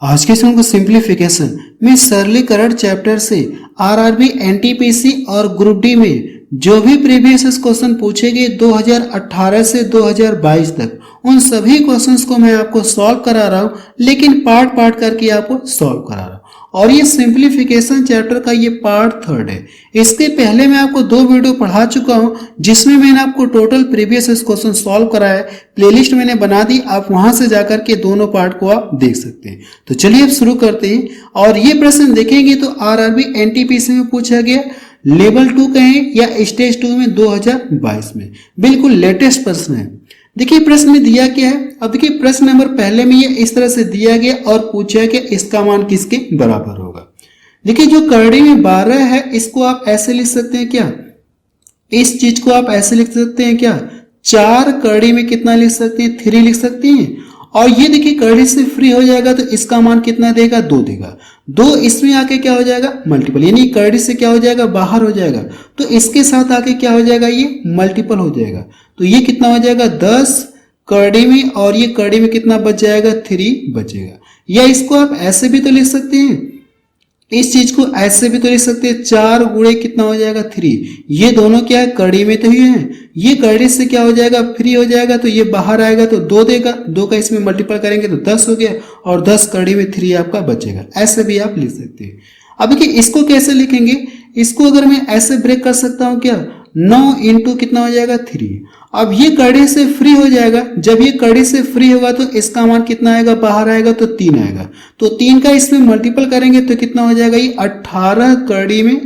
आज के सेशन को सिंप्लीफिकेशन में सरलीकरण चैप्टर से आरआरबी, एनटीपीसी और ग्रुप डी में जो भी प्रीवियस क्वेश्चन पूछे गए 2018 से 2022 तक, उन सभी क्वेश्चंस को मैं आपको सॉल्व करा रहा हूं, लेकिन पार्ट पार्ट करके आपको सॉल्व करा रहा हूं। और ये सिंप्लीफिकेशन चैप्टर का ये पार्ट 3 है। इसके पहले मैं आपको 2 वीडियो पढ़ा चुका हूं, जिसमें मैंने आपको टोटल प्रीवियस क्वेश्चन सॉल्व कराया है। प्लेलिस्ट मैंने बना दी, आप वहां से जाकर के दोनों पार्ट को आप देख सकते हैं। तो चलिए अब शुरू करते हैं। और ये प्रश्न देखेंगे तो आरआरबी, एनटीपीसी में पूछा गया, लेवल 2 कहें या स्टेज 2 में 2022 में, बिल्कुल लेटेस्ट प्रश्न है। देखिए प्रश्न में दिया क्या है। अब देखिए प्रश्न नंबर पहले में ये इस तरह से दिया गया और पूछा कि इसका मान किसके बराबर होगा। देखिए जो करड़ी में 12 है, इसको आप ऐसे लिख सकते हैं क्या, इस चीज को आप ऐसे लिख सकते हैं क्या, 4 करड़ी में कितना लिख सकते हैं, 3 लिख सकते हैं। और ये देखिए करड़ी से फ्री हो जाएगा तो इसका मान कितना देगा, 2 देगा। 2 इसमें आके क्या हो जाएगा, मल्टीपल, यानी करड़ी से क्या हो जाएगा, बाहर हो जाएगा, तो इसके साथ आके क्या हो जाएगा, ये मल्टीपल हो जाएगा। तो ये कितना हो जाएगा, 10 करड़ी में, और ये करड़ी में कितना बच जाएगा, 3 बचेगा। या इसको आप ऐसे भी तो लिख सकते हैं, इस चीज को ऐसे भी तो लिख सकते हैं, 4 गुणे कितना हो जाएगा, 3। ये दोनों क्या है, कड़ी में तो ही है, ये कड़ी से क्या हो जाएगा, फ्री हो जाएगा, तो ये बाहर आएगा तो 2 देगा, 2 का इसमें मल्टीपल करेंगे तो 10 हो गया, और 10 कड़ी में 3 आपका बचेगा। ऐसे भी आप लिख सकते हैं। अब देखिए इसको कैसे लिखेंगे, इसको अगर मैं ऐसे ब्रेक कर सकता हूं क्या, 9 इंटू कितना हो जाएगा, 3। अब ये कड़ी से फ्री हो जाएगा, जब ये कड़ी से फ्री होगा तो इसका मान कितना आएगा, बाहर आएगा तो 3 आएगा, तो 3 का इसमें मल्टीपल करेंगे तो कितना हो जाएगा, ये 18 कड़ी में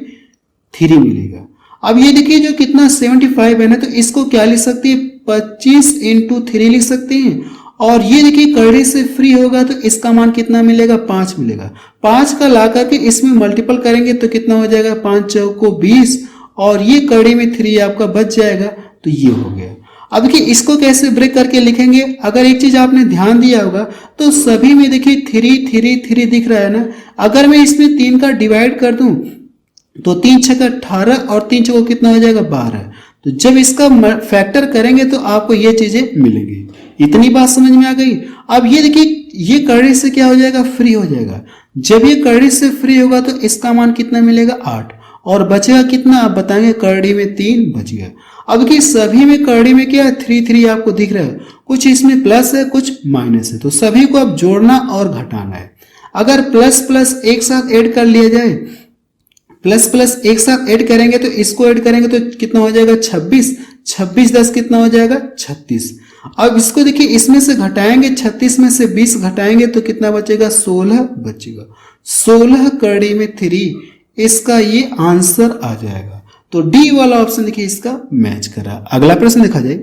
3 मिलेगा। अब ये देखिए जो कितना 75 है ना, तो इसको क्या लिख सकते हैं, 25 इंटू 3 लिख सकते हैं। और ये देखिए कड़ी से फ्री होगा तो इसका मान कितना मिलेगा, 5 मिलेगा। 5 का ला करके इसमें मल्टीपल करेंगे तो कितना हो जाएगा, 5 चौको 20, और ये कड़ी में 3 आपका बच जाएगा, तो ये हो गया। अब देखिए इसको कैसे ब्रेक करके लिखेंगे, अगर एक चीज आपने ध्यान दिया होगा तो सभी में देखिए 3 3 3 दिख रहा है ना। अगर मैं इसमें 3 का डिवाइड कर दूं तो 3 छक्का 18 और 3 चौको कितना हो जाएगा, 12। तो जब इसका फैक्टर करेंगे तो आपको ये चीजें मिलेंगी। इतनी बात समझ में आ गई। अब ये देखिए ये कड़ी से क्या हो जाएगा, फ्री हो जाएगा। जब ये कड़ी से फ्री होगा तो इसका मान कितना मिलेगा, 8, और बचेगा कितना, आप बताएंगे, करड़ी में 3 बच गया। अब कि सभी में करड़ी में क्या है, 3 3 आपको दिख रहा है, कुछ इसमें प्लस है कुछ माइनस है, तो सभी को आप जोड़ना और घटाना है। अगर प्लस प्लस एक साथ ऐड कर लिया जाए, प्लस प्लस एक साथ ऐड करेंगे तो इसको ऐड करेंगे तो कितना हो जाएगा, 26, 26 10 कितना हो जाएगा, 36। अब इसको देखिए इसमें से घटाएंगे, 36 में से 20 घटाएंगे तो कितना बचेगा, 16 बचेगा। 16 करड़ी में 3, इसका ये आंसर आ जाएगा। तो डी वाला ऑप्शन देखिए इसका मैच करा। अगला प्रश्न देखा जाए,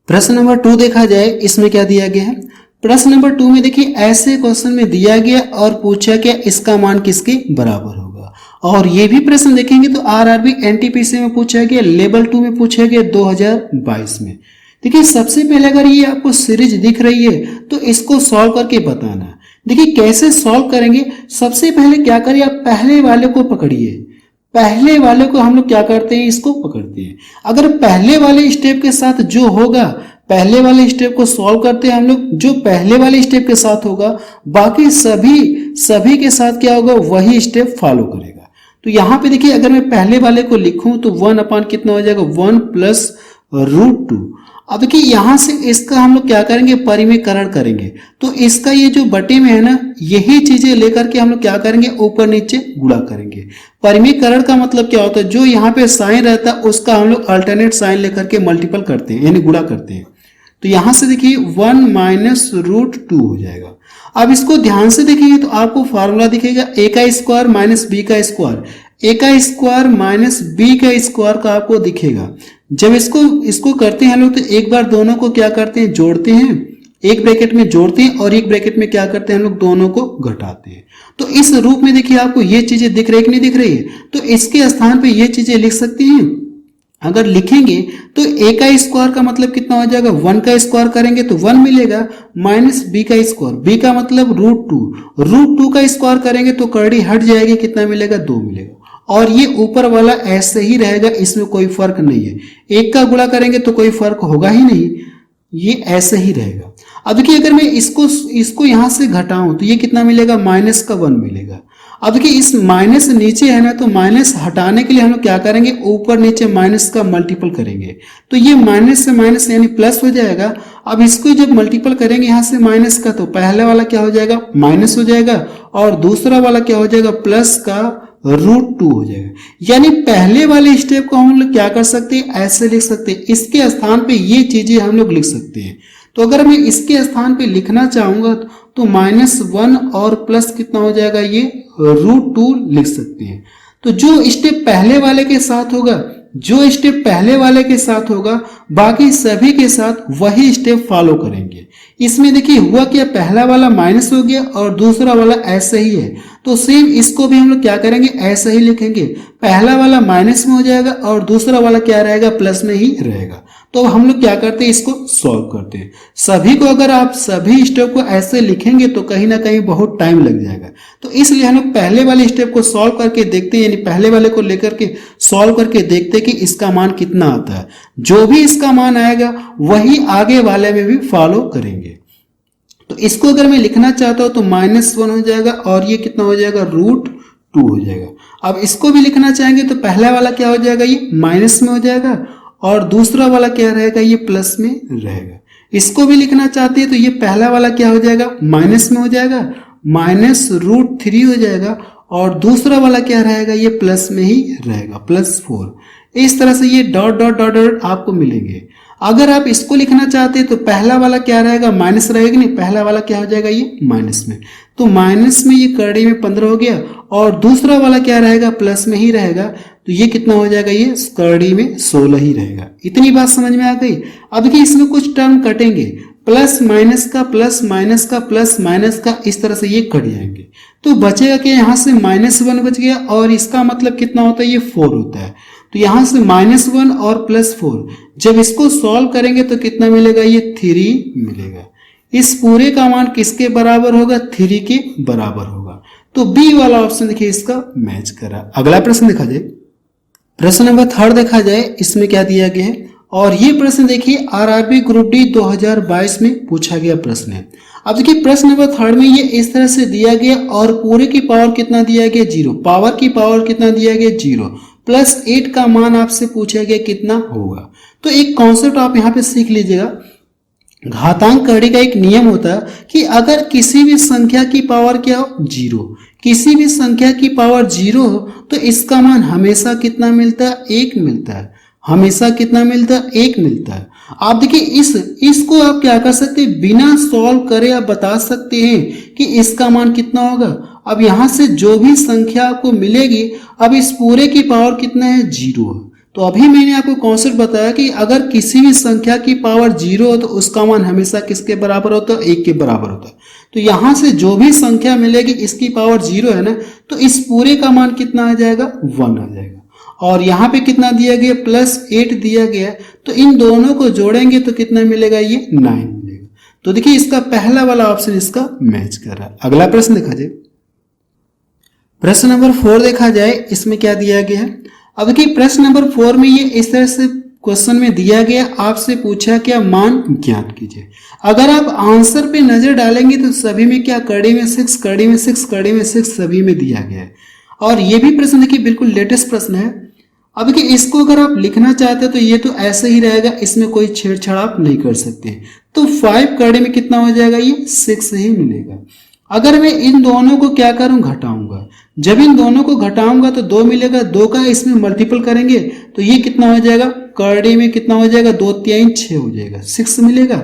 प्रश्न नंबर 2 देखा जाए, इसमें क्या दिया गया है। प्रश्न नंबर 2 में देखिए ऐसे क्वेश्चन में दिया गया और पूछा गया इसका मान किसके बराबर होगा। और ये भी प्रश्न देखेंगे तो आरआरबी, एनटीपीसी में पूछा गया, लेवल 2 में पूछा गया 2022 में। देखिए सबसे पहले अगर ये आपको सीरीज दिख रही है तो इसको सॉल्व करके बताना। देखिए कैसे सॉल्व करेंगे, सबसे पहले क्या करिए, आप पहले वाले को पकड़िए। पहले वाले को हम लोग क्या करते हैं, इसको पकड़ते हैं। अगर पहले वाले स्टेप के साथ जो होगा, पहले वाले स्टेप को सॉल्व करते हैं हम लोग, जो पहले वाले स्टेप के साथ होगा, बाकी सभी के साथ क्या होगा, वही स्टेप फॉलो करेगा। तो यहाँ पे देखिए अगर मैं पहले वाले को लिखूं तो 1 अपान कितना हो जाएगा, 1 प्लस √2। अब देखिए यहां से इसका हम लोग क्या करेंगे, परिमेयकरण करेंगे। तो इसका ये जो बटे में है ना, यही चीजें लेकर के हम लोग क्या करेंगे, ऊपर नीचे गुणा करेंगे। परिमेयकरण का मतलब क्या होता है, जो यहाँ पे साइन रहता है उसका हम लोग अल्टरनेट साइन लेकर के मल्टीपल करते हैं, यानी गुणा करते हैं। तो यहां से देखिए 1 माइनस √2 हो जाएगा। अब इसको ध्यान से देखिए तो आपको फॉर्मूला दिखेगा, a का स्क्वायर माइनस b का स्क्वायर, a का स्क्वायर माइनस b का स्क्वायर का आपको दिखेगा। जब इसको करते हैं हम लोग तो एक बार दोनों को क्या करते हैं, जोड़ते हैं, एक ब्रैकेट में जोड़ते हैं और एक ब्रैकेट में क्या करते हैं हम लोग, दोनों को घटाते हैं। तो इस रूप में देखिए आपको ये चीजें दिख रही है कि नहीं दिख रही है, तो इसके स्थान पे ये चीजें लिख सकते हैं। अगर लिखेंगे तो a का स्क्वायर का मतलब कितना हो जाएगा, 1 का स्क्वायर करेंगे तो 1 मिलेगा, माइनस b का स्क्वायर, b का मतलब √2 का स्क्वायर करेंगे तो करड़ी हट जाएगी, कितना मिलेगा, 2 मिलेगा। और ये ऊपर वाला ऐसे ही रहेगा, इसमें कोई फर्क नहीं है। 1 का गुणा करेंगे तो कोई फर्क होगा ही नहीं, ये ऐसे ही रहेगा। अब देखिए अगर मैं इसको यहां से घटाऊं तो ये कितना मिलेगा, माइनस का 1 मिलेगा। अब देखिए इस माइनस नीचे है ना, तो माइनस हटाने के लिए हम लोग क्या करेंगे, ऊपर नीचे माइनस का मल्टीपल करेंगे, तो ये माइनस से माइनस यानी प्लस हो जाएगा। अब इसको जब मल्टीपल करेंगे यहां से माइनस का, तो पहला वाला क्या हो जाएगा, माइनस हो जाएगा, और दूसरा वाला क्या हो जाएगा, प्लस का √2 हो जाएगा। यानी पहले वाले स्टेप को हम लोग क्या कर सकते हैं, ऐसे लिख सकते हैं, इसके स्थान पे ये चीजें हम लोग लिख सकते हैं। तो अगर मैं इसके स्थान पे लिखना चाहूंगा तो -1 और प्लस कितना हो जाएगा, ये √2 लिख सकते हैं। तो जो स्टेप पहले वाले के साथ होगा, जो स्टेप पहले वाले के साथ होगा, बाकी सभी के साथ वही स्टेप फॉलो करेंगे। इसमें देखिए हुआ क्या, पहला वाला माइनस हो गया और दूसरा वाला ऐसे ही है, तो सेम इसको भी हम लोग क्या करेंगे, ऐसे ही लिखेंगे। पहला वाला माइनस में हो जाएगा और दूसरा वाला क्या रहेगा, प्लस में ही रहेगा। तो हम लोग क्या करते हैं, इसको सॉल्व करते हैं। सभी को अगर आप सभी स्टेप को ऐसे लिखेंगे तो कहीं ना कहीं बहुत टाइम लग जाएगा। तो इसलिए हम लोग पहले वाले स्टेप को सॉल्व करके देखते हैं, यानी पहले वाले को लेकर के सॉल्व करके देखते हैं कि इसका मान कितना आता है। जो भी इसका मान आएगा वही आगे वाले में भी फॉलो करेंगे। तो इसको अगर मैं लिखना चाहता हूं तो -1 हो जाएगा और ये कितना हो जाएगा, √2 हो जाएगा। अब इसको भी लिखना चाहेंगे तो पहला वाला क्या हो जाएगा, ये माइनस में हो जाएगा और दूसरा वाला क्या रहेगा, ये प्लस में रहेगा। इसको भी लिखना चाहते हैं तो ये पहला वाला क्या हो जाएगा, माइनस में हो जाएगा, -√3 हो जाएगा, और दूसरा वाला क्या रहेगा, ये प्लस में ही रहेगा, +4। इस तरह से ये डॉट डॉट डॉट डॉट आपको मिलेंगे। अगर आप इसको लिखना चाहते हैं तो पहला वाला क्या रहेगा, माइनस रहेगा, नहीं, पहला वाला क्या हो जाएगा, ये माइनस में, तो माइनस में ये करड़ी में 15 हो गया, और दूसरा वाला क्या रहेगा, प्लस में ही रहेगा, तो ये कितना हो जाएगा, ये करड़ी में 16 ही रहेगा। इतनी बात समझ में आ गई। अब देखिए इसमें कुछ टर्म कटेंगे, प्लस माइनस का प्लस माइनस का प्लस माइनस का, इस तरह से ये कट जाएंगे। तो बचेगा कि यहाँ से -1 बच गया, और इसका मतलब कितना होता है, ये 4 होता है। तो यहां से -1 और +4, जब इसको सॉल्व करेंगे तो कितना मिलेगा, ये 3 मिलेगा। इस पूरे का मान किसके बराबर होगा, 3 के बराबर होगा। तो बी वाला ऑप्शन देखिए इसका मैच करा। अगला प्रश्न देखा जाए, प्रश्न नंबर 3 देखा जाए, इसमें क्या दिया गया है, और ये प्रश्न देखिए आरआरबी ग्रुप डी 2022 में पूछा गया प्रश्न है। अब देखिए प्रश्न नंबर 3 में ये इस तरह से दिया गया, और पूरे की पावर कितना दिया गया, 0, पावर की पावर कितना दिया गया, 0, +8 का मान आपसे पूछा गया कितना होगा। तो एक कॉन्सेप्ट आप यहाँ पे सीख लीजिएगा, घातांक करड़ी का एक नियम होता है कि अगर किसी भी संख्या की पावर क्या हो, 0, किसी भी संख्या की पावर 0 हो तो इसका मान हमेशा कितना मिलता है, 1 मिलता है। हमेशा कितना मिलता है, 1 मिलता है। आप देखिए इसको आप क्या कर सकते हैं, बिना सॉल्व करे आप बता सकते हैं कि इसका मान कितना होगा। अब यहां से जो भी संख्या आपको मिलेगी, अब इस पूरे की पावर कितना है, 0 है। तो अभी मैंने आपको कॉन्सेप्ट बताया कि अगर किसी भी संख्या की पावर 0 हो तो उसका मान हमेशा किसके बराबर होता है, 1 के बराबर होता है। तो यहां से जो भी संख्या मिलेगी इसकी पावर 0 है ना, तो इस पूरे का मान कितना आ जाएगा, 1 आ जाएगा। और यहाँ पे कितना दिया गया, +8 दिया गया, तो इन दोनों को जोड़ेंगे तो कितना मिलेगा, ये 9 मिलेगा। तो देखिए इसका पहला वाला ऑप्शन इसका मैच कर रहा है। अगला प्रश्न देखा जाए, प्रश्न नंबर 4 देखा जाए, इसमें क्या दिया गया है। अब देखिए प्रश्न नंबर 4 में ये इस तरह से क्वेश्चन में दिया गया, आपसे पूछा क्या, मान ज्ञात कीजिए। अगर आप आंसर पे नजर डालेंगे तो सभी में क्या, कड़ी में 6, कड़ी में 6, कड़ी में 6 सभी में दिया गया है। और ये भी प्रश्न देखिए बिल्कुल लेटेस्ट प्रश्न है। अब देखिए इसको अगर आप लिखना चाहते हैं तो ये तो ऐसे ही रहेगा, इसमें कोई छेड़छाड़ आप नहीं कर सकते। तो 5 कड़ी में कितना हो जाएगा, ये 6 ही मिलेगा। अगर मैं इन दोनों को क्या करूं, घटाऊंगा, जब इन दोनों को घटाऊंगा तो 2 मिलेगा, 2 का इसमें मल्टीपल करेंगे तो ये कितना हो जाएगा, करड़ी में कितना हो जाएगा, 2 3 6 हो जाएगा, 6 मिलेगा।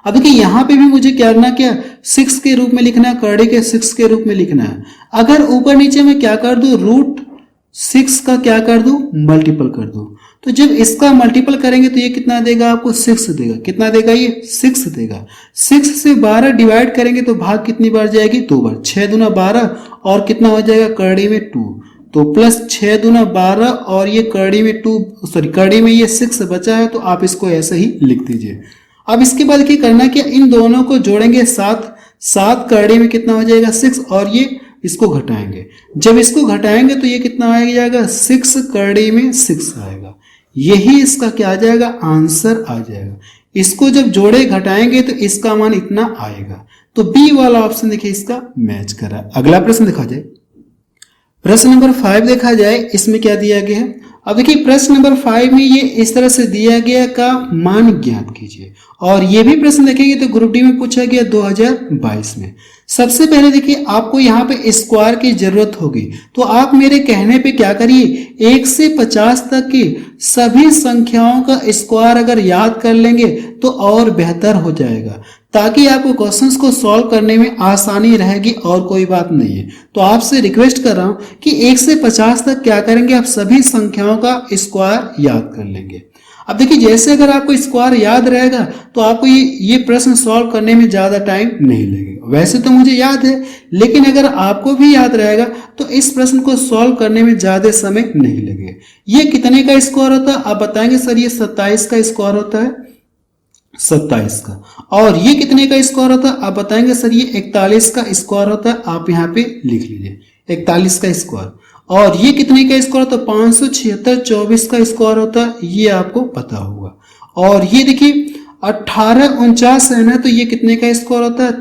अब देखिए यहाँ पे भी मुझे क्या करना, क्या 6 के रूप में लिखना है, करड़ी के 6 के रूप में लिखना है। अगर ऊपर नीचे में क्या कर दूं, √6 का क्या कर दूं, मल्टीपल कर दूं, तो जब इसका मल्टीपल करेंगे तो ये कितना देगा आपको, 6 देगा। कितना देगा, ये 6 देगा। 6 से 12 डिवाइड करेंगे तो भाग कितनी बार जाएगी, 2 बार, 6 दूना 12, और कितना हो जाएगा, करड़ी में 2, तो प्लस 6 दूना 12, और ये करड़ी में 2, सॉरी करड़ी में ये 6 बचा है, तो आप इसको ऐसे ही लिख दीजिए। अब इसके बाद क्या करना, क्या इन दोनों को जोड़ेंगे 7 करड़ी में कितना हो जाएगा, 6, और ये इसको घटाएंगे। जब इसको घटाएंगे तो ये कितना आ जाएगा, 6 करड़ी में 6 आएगा। यही इसका क्या आ जाएगा, आंसर आ जाएगा। इसको जब जोड़े घटाएंगे तो इसका मान इतना आएगा। तो बी वाला ऑप्शन देखिए इसका मैच कर रहा है। अगला प्रश्न देखा जाए, प्रश्न नंबर 5 देखा जाए, इसमें क्या दिया गया है। अब देखिए प्रश्न नंबर 5 में ये इस तरह से दिया गया का मान ज्ञात कीजिए, और ये भी प्रश्न देखेंगे तो ग्रुप डी में पूछा गया 2022 में। सबसे पहले देखिए आपको यहाँ पे स्क्वायर की जरूरत होगी, तो आप मेरे कहने पे क्या करिए, 1 से 50 तक की सभी संख्याओं का स्क्वायर अगर याद कर लेंगे तो और बेहतर हो जाएगा, ताकि आपको क्वेश्चंस को सॉल्व करने में आसानी रहेगी, और कोई बात नहीं है। तो आपसे रिक्वेस्ट कर रहा हूं कि 1 से 50 तक क्या करेंगे, आप सभी संख्याओं का स्क्वायर याद कर लेंगे। अब देखिए जैसे अगर आपको स्क्वायर याद रहेगा तो आपको ये प्रश्न सॉल्व करने में ज्यादा टाइम नहीं लगेगा। वैसे तो मुझे याद है, लेकिन अगर आपको भी याद रहेगा तो इस प्रश्न को सॉल्व करने में ज्यादा समय नहीं लगेगा। ये कितने का स्क्वायर होता है, आप बताएंगे सर ये 27 का स्क्वायर होता है, 27 का। और ये कितने का स्क्वायर होता है, आप बताएंगे सर ये 41 का स्क्वायर होता है। आप यहाँ पे लिख लीजिए 41 का स्क्वायर। और ये कितने का स्क्वायर होता है, 576 24 का स्क्वायर होता है, ये आपको पता होगा। और ये देखिए 1849 है ना, तो ये कितने का स्क्वायर होता है,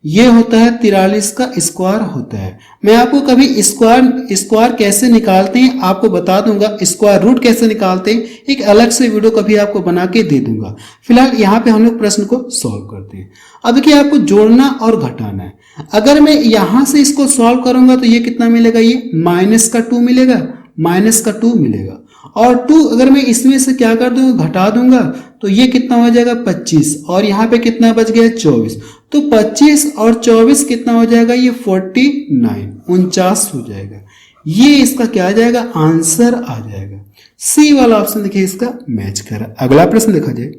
ये होता है 43 का स्क्वायर होता है। मैं आपको कभी स्क्वायर कैसे निकालते हैं आपको बता दूंगा, स्क्वायर रूट कैसे निकालते हैं एक अलग से वीडियो कभी आपको बना के दे दूंगा। फिलहाल यहाँ पे हम लोग प्रश्न को सॉल्व करते हैं। अब देखिए आपको जोड़ना और घटाना है। अगर मैं यहां से इसको सॉल्व करूंगा तो ये कितना मिलेगा, ये -2 मिलेगा, -2 मिलेगा। और 2 अगर मैं इसमें से क्या कर दूंगा, घटा दूंगा, तो ये कितना हो जाएगा 25, और यहाँ पे कितना बच गया 24। तो 25 और 24 कितना हो जाएगा, ये 49 हो जाएगा। ये इसका क्या आ जाएगा, आंसर आ जाएगा। सी वाला ऑप्शन देखिए इसका मैच कर रहा है। अगला प्रश्न देखा जाए,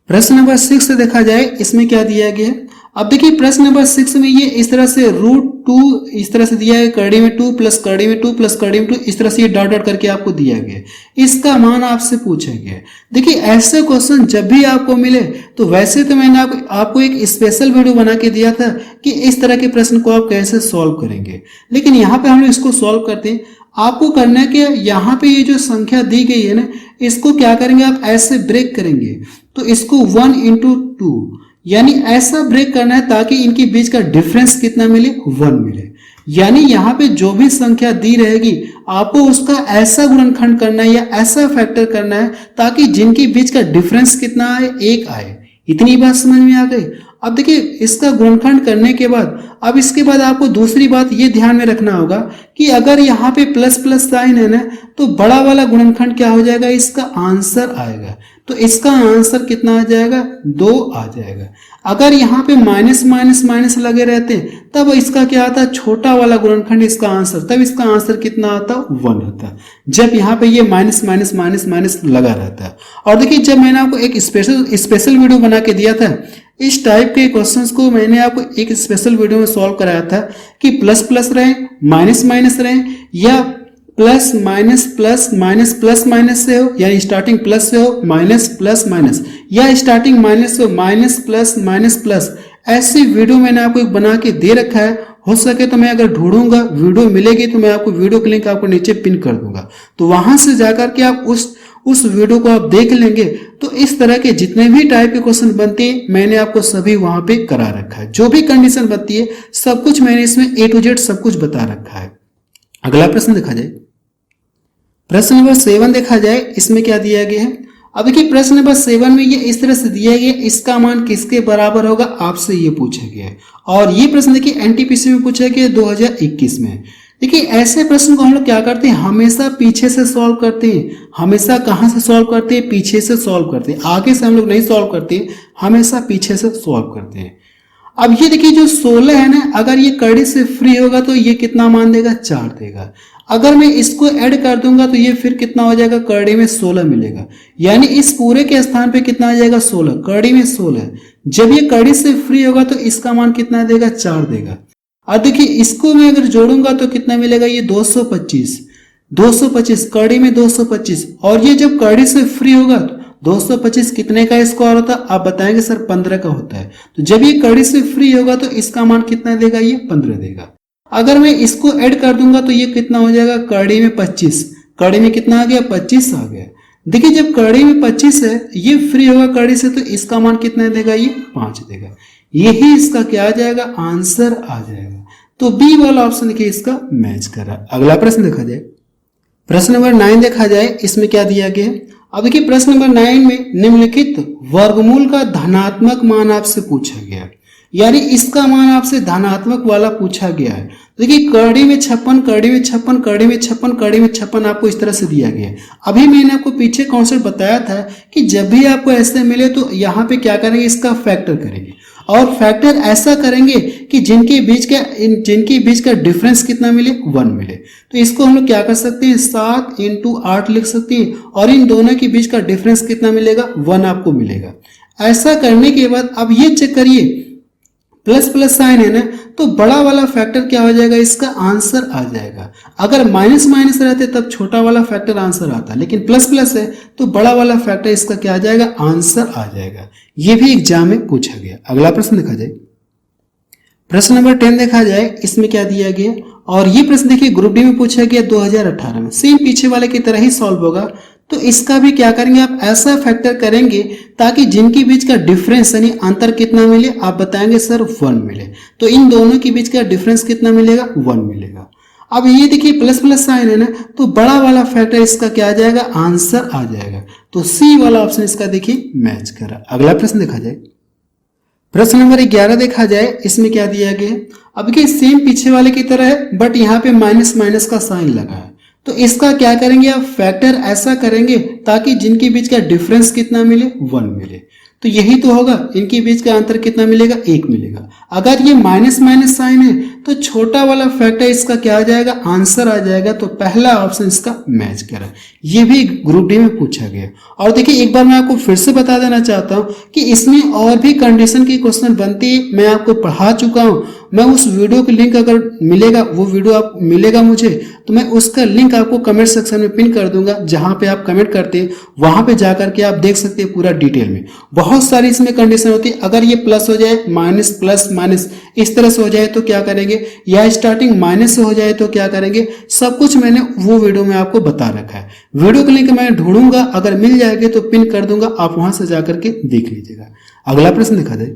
प्रश्न नंबर 6 से देखा जाए, इसमें क्या दिया गया है। अब देखिए प्रश्न नंबर 6 में ये इस तरह से √2 इस तरह से दिया है, कड़ी में 2 प्लस कड़ी में 2 प्लस कड़ी में 2, इस तरह से ये डॉट डॉट करके आपको दिया गया। इसका मान आपसे पूछा गया। देखिए ऐसे क्वेश्चन जब भी आपको मिले तो वैसे तो मैंने आपको एक स्पेशल वीडियो बना के दिया था कि इस तरह के प्रश्न को आप कैसे सॉल्व करेंगे, लेकिन यहाँ पे हम लोग इसको सॉल्व करते हैं। आपको करना है कि यहाँ पे ये जो संख्या दी गई है ना, इसको क्या करेंगे, आप ऐसे ब्रेक करेंगे, तो इसको 1 × 2 यानी ऐसा ब्रेक करना है ताकि इनके बीच का डिफरेंस कितना मिले, 1 मिले। यानी यहाँ पे जो भी संख्या दी रहेगी आपको उसका ऐसा गुणनखंड करना है या ऐसा फैक्टर करना है ताकि जिनके बीच का डिफरेंस कितना आए, 1 आए। इतनी बात समझ में आ गई। अब देखिए इसका गुणनखंड करने के बाद अब इसके बाद आपको दूसरी बात ये ध्यान में रखना होगा कि अगर यहाँ पे प्लस प्लस साइन है ना, तो बड़ा वाला गुणनखंड क्या हो जाएगा, इसका आंसर आएगा। तो इसका आंसर कितना आ जाएगा, 2 आ जाएगा। अगर यहाँ पे माइनस माइनस माइनस लगे रहते तब इसका क्या आता, छोटा वाला गुणनखंड इसका आंसर, तब इसका आंसर कितना आता, 1 आता, जब यहाँ पे ये माइनस माइनस माइनस माइनस लगा रहता है। और देखिए जब मैंने आपको एक स्पेशल वीडियो बना के दिया था, इस टाइप के क्वेश्चंस को मैंने आपको एक स्पेशल वीडियो में सॉल्व कराया था कि प्लस प्लस रहे, माइनस माइनस रहे, या plus minus plus minus plus minus से हो, यानी स्टार्टिंग प्लस से हो माइनस प्लस माइनस, या स्टार्टिंग माइनस से हो माइनस प्लस प्लस। ऐसी वीडियो मैंने आपको एक बना के दे रखा है। हो सके तो मैं अगर ढूंढूंगा वीडियो मिलेगी तो मैं आपको वीडियो के लिंक आपको नीचे पिन कर दूंगा, तो वहां से जाकर के आप उस वीडियो को आप देख लेंगे। तो इस तरह के जितने भी टाइप के क्वेश्चन बनते हैं मैंने आपको सभी वहां पे करा रखा है। जो भी कंडीशन बनती है सब कुछ मैंने इसमें A to Z सब कुछ बता रखा है। अगला प्रश्न देखा जाए, प्रश्न नंबर 7 देखा जाए, इसमें क्या दिया गया है। अब देखिए प्रश्न नंबर 7 में ये इस तरह से दिया गया, इसका मान किसके बराबर होगा आपसे ये पूछा गया है। और ये प्रश्न देखिए एनटीपीसी में पूछा गया 2021 में। देखिए ऐसे प्रश्न को हम लोग क्या करते हैं, हमेशा पीछे से सॉल्व करते हैं। हमेशा कहां से सॉल्व करते हैं, पीछे से सॉल्व करते हैं। आगे से हम लोग नहीं सॉल्व करते, हमेशा पीछे से सॉल्व करते हैं। अब ये देखिए जो 16 है ना, अगर ये कड़ी से फ्री होगा तो ये कितना मान देगा, 4 देगा। अगर मैं इसको ऐड कर दूंगा तो ये फिर कितना हो जाएगा, कड़ी में 16 मिलेगा। यानी इस पूरे के स्थान पे कितना आ जाएगा, 16, कड़ी में 16। जब ये कड़ी से फ्री होगा तो इसका मान कितना देगा, 4 देगा। अब देखिए इसको मैं अगर जोड़ूंगा तो कितना मिलेगा, ये 225 कड़ी में 225। और ये जब कड़ी से फ्री होगा 225 कितने का स्क्वायर होता है, आप बताएंगे सर 15 का होता है। तो जब ये कड़ी से फ्री होगा तो इसका मान कितना देगा, ये 15 देगा। अगर मैं इसको ऐड कर दूंगा तो ये कितना हो जाएगा, कड़ी में 25, कड़ी में कितना आ गया, 25 आ गया। देखिए जब कड़ी में 25 है, ये फ्री होगा कड़ी से, तो इसका मान कितना देगा, ये 5 देगा। यही इसका क्या आ जाएगा, आंसर आ जाएगा। तो बी वाला ऑप्शन देखिए इसका मैच कर रहा है। अगला प्रश्न देखा जाए, प्रश्न नंबर 9 देखा जाए, इसमें क्या दिया गया है। अब देखिए प्रश्न नंबर 9 में निम्नलिखित वर्गमूल का धनात्मक मान आपसे पूछा गया है, यानी इसका मान आपसे धनात्मक वाला पूछा गया है। देखिए कड़ी में 56, कड़ी में 56, कड़ी में 56, कड़ी में 56 आपको इस तरह से दिया गया है। अभी मैंने आपको पीछे कॉन्सेप्ट बताया था कि जब भी आपको ऐसे मिले तो यहाँ पे क्या करेंगे, इसका फैक्टर करेंगे, और फैक्टर ऐसा करेंगे कि जिनके बीच का डिफरेंस कितना मिले, 1 मिले। तो इसको हम लोग क्या कर सकते हैं, 7 × 8 लिख सकते हैं, और इन दोनों के बीच का डिफरेंस कितना मिलेगा, 1 आपको मिलेगा। ऐसा करने के बाद अब ये चेक करिए, प्लस प्लस साइन है ना, तो बड़ा वाला फैक्टर क्या हो जाएगा, इसका आंसर आ जाएगा। अगर माइनस माइनस रहते तब छोटा वाला फैक्टर आंसर आता, लेकिन प्लस प्लस है तो बड़ा वाला फैक्टर इसका क्या आ जाएगा, आंसर आ जाएगा। ये भी एग्जाम में पूछा गया। अगला प्रश्न देखा जाए, प्रश्न नंबर 10 देखा जाए, इसमें क्या दिया गया, और ये प्रश्न देखिए ग्रुप डी में पूछा गया 2018 में, सेम पीछे वाले की तरह ही सॉल्व होगा। तो इसका भी क्या करेंगे, आप ऐसा फैक्टर करेंगे ताकि जिनके बीच का डिफरेंस यानी अंतर कितना मिले, आप बताएंगे सर 1 मिले। तो इन दोनों के बीच का डिफरेंस कितना मिलेगा, 1 मिलेगा। अब ये देखिए प्लस प्लस साइन है ना, तो बड़ा वाला फैक्टर इसका क्या आ जाएगा, आंसर आ जाएगा। तो सी वाला ऑप्शन इसका देखिए मैच कर रहा। अगला प्रश्न देखा जाए, प्रश्न नंबर 11 देखा जाए, इसमें क्या दिया गया। अब देखिए सेम पीछे वाले की तरह है, बट यहाँ पे माइनस माइनस का साइन लगा है। तो इसका क्या करेंगे, आप फैक्टर ऐसा करेंगे ताकि जिनके बीच का डिफरेंस कितना मिले, 1 मिले। तो यही तो होगा, इनके बीच का अंतर कितना मिलेगा, 1 मिलेगा। अगर ये माइनस माइनस साइन है तो छोटा वाला फैक्टर इसका क्या आ जाएगा, आंसर आ जाएगा। तो पहला ऑप्शन इसका मैच करा। ये भी ग्रुप डी में पूछा गया। और देखिए एक बार मैं आपको फिर से बता देना चाहता हूं कि इसमें और भी कंडीशन के क्वेश्चन बनते हैं, मैं आपको पढ़ा चुका हूं। मैं उस वीडियो की लिंक अगर मिलेगा, वो वीडियो आप मिलेगा मुझे, तो मैं उसका लिंक आपको कमेंट सेक्शन में पिन कर दूंगा। जहां पे आप कमेंट करते हैं वहां पे जाकर के आप देख सकते हैं पूरा डिटेल में। बहुत सारी इसमें कंडीशन होती है। अगर ये प्लस हो जाए, माइनस प्लस माइनस इस तरह से हो जाए तो क्या करेंगे, या स्टार्टिंग माइनस से हो जाए तो क्या करेंगे, सब कुछ मैंने वो वीडियो में आपको बता रखा है। वीडियो का लिंक मैं ढूंढूंगा, अगर मिल जाएगी तो पिन कर दूंगा, आप वहां से जाकर के देख लीजिएगा। अगला प्रश्न देखा जाए,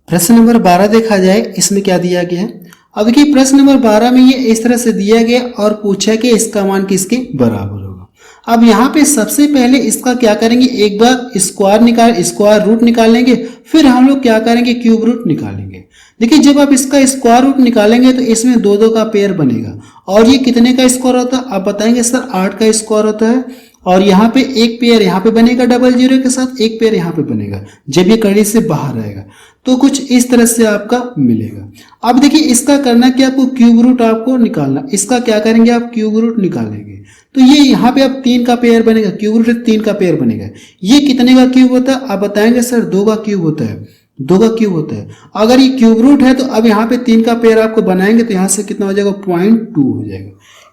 प्रश्न नंबर 12 देखा जाए, इसमें क्या दिया गया है। अब देखिए प्रश्न नंबर 12 में ये इस तरह से दिया गया और पूछा कि इसका मान किसके बराबर होगा। अब यहाँ पे सबसे पहले इसका क्या करेंगे, एक बार स्क्वायर रूट निकालेंगे, फिर हम लोग क्या करेंगे, क्यूब रूट निकालेंगे। देखिए जब आप इसका स्क्वायर रूट निकालेंगे तो इसमें 2 का पेयर बनेगा, और ये कितने का स्क्वायर होता है, आप बताएंगे सर 8 का स्क्वायर होता है। और यहाँ पे एक पेयर यहाँ पे बनेगा डबल जीरो के साथ, एक पेयर यहाँ पे बनेगा जब ये कड़ी से बाहर रहेगा। तो कुछ इस तरह से आपका मिलेगा। अब देखिए इसका करना क्या, आपको क्यूब रूट आपको निकालना। इसका क्या करेंगे, आप क्यूब रूट निकालेंगे तो ये यहाँ पे आप 3 का पेयर बनेगा, क्यूब रूट 3 का पेयर बनेगा। ये कितने का क्यूब होता है, आप बताएंगे सर 2 का क्यूब होता है, 2 का क्यूब होता है। अगर ये क्यूब रूट है तो अब यहाँ पे 3 का पेयर आपको बनाएंगे तो यहाँ से कितना हो जाएगा, 0.2 हो जाएगा।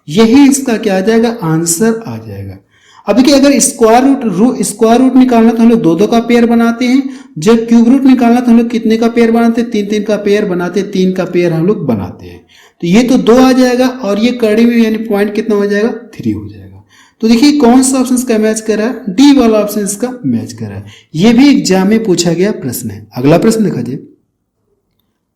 यही इसका क्या आ जाएगा, आंसर आ जाएगा। अब देखिए अगर स्क्वायर रूट निकालना तो हम लोग 2 का पेयर बनाते हैं, जब क्यूब रूट निकालना तो हम लोग कितने का पेयर बनाते हैं, 3 का पेयर बनाते हैं, 3 का पेयर हम लोग बनाते हैं। तो ये तो 2 आ जाएगा, और ये कड़ी में यानी पॉइंट कितना हो जाएगा, 3 हो जाएगा। तो देखिए कौन सा ऑप्शन इसका मैच कर रहा है, डी वाला ऑप्शन इसका मैच कर रहा है। ये भी एग्जाम में पूछा गया प्रश्न है। अगला प्रश्न देखा जाए,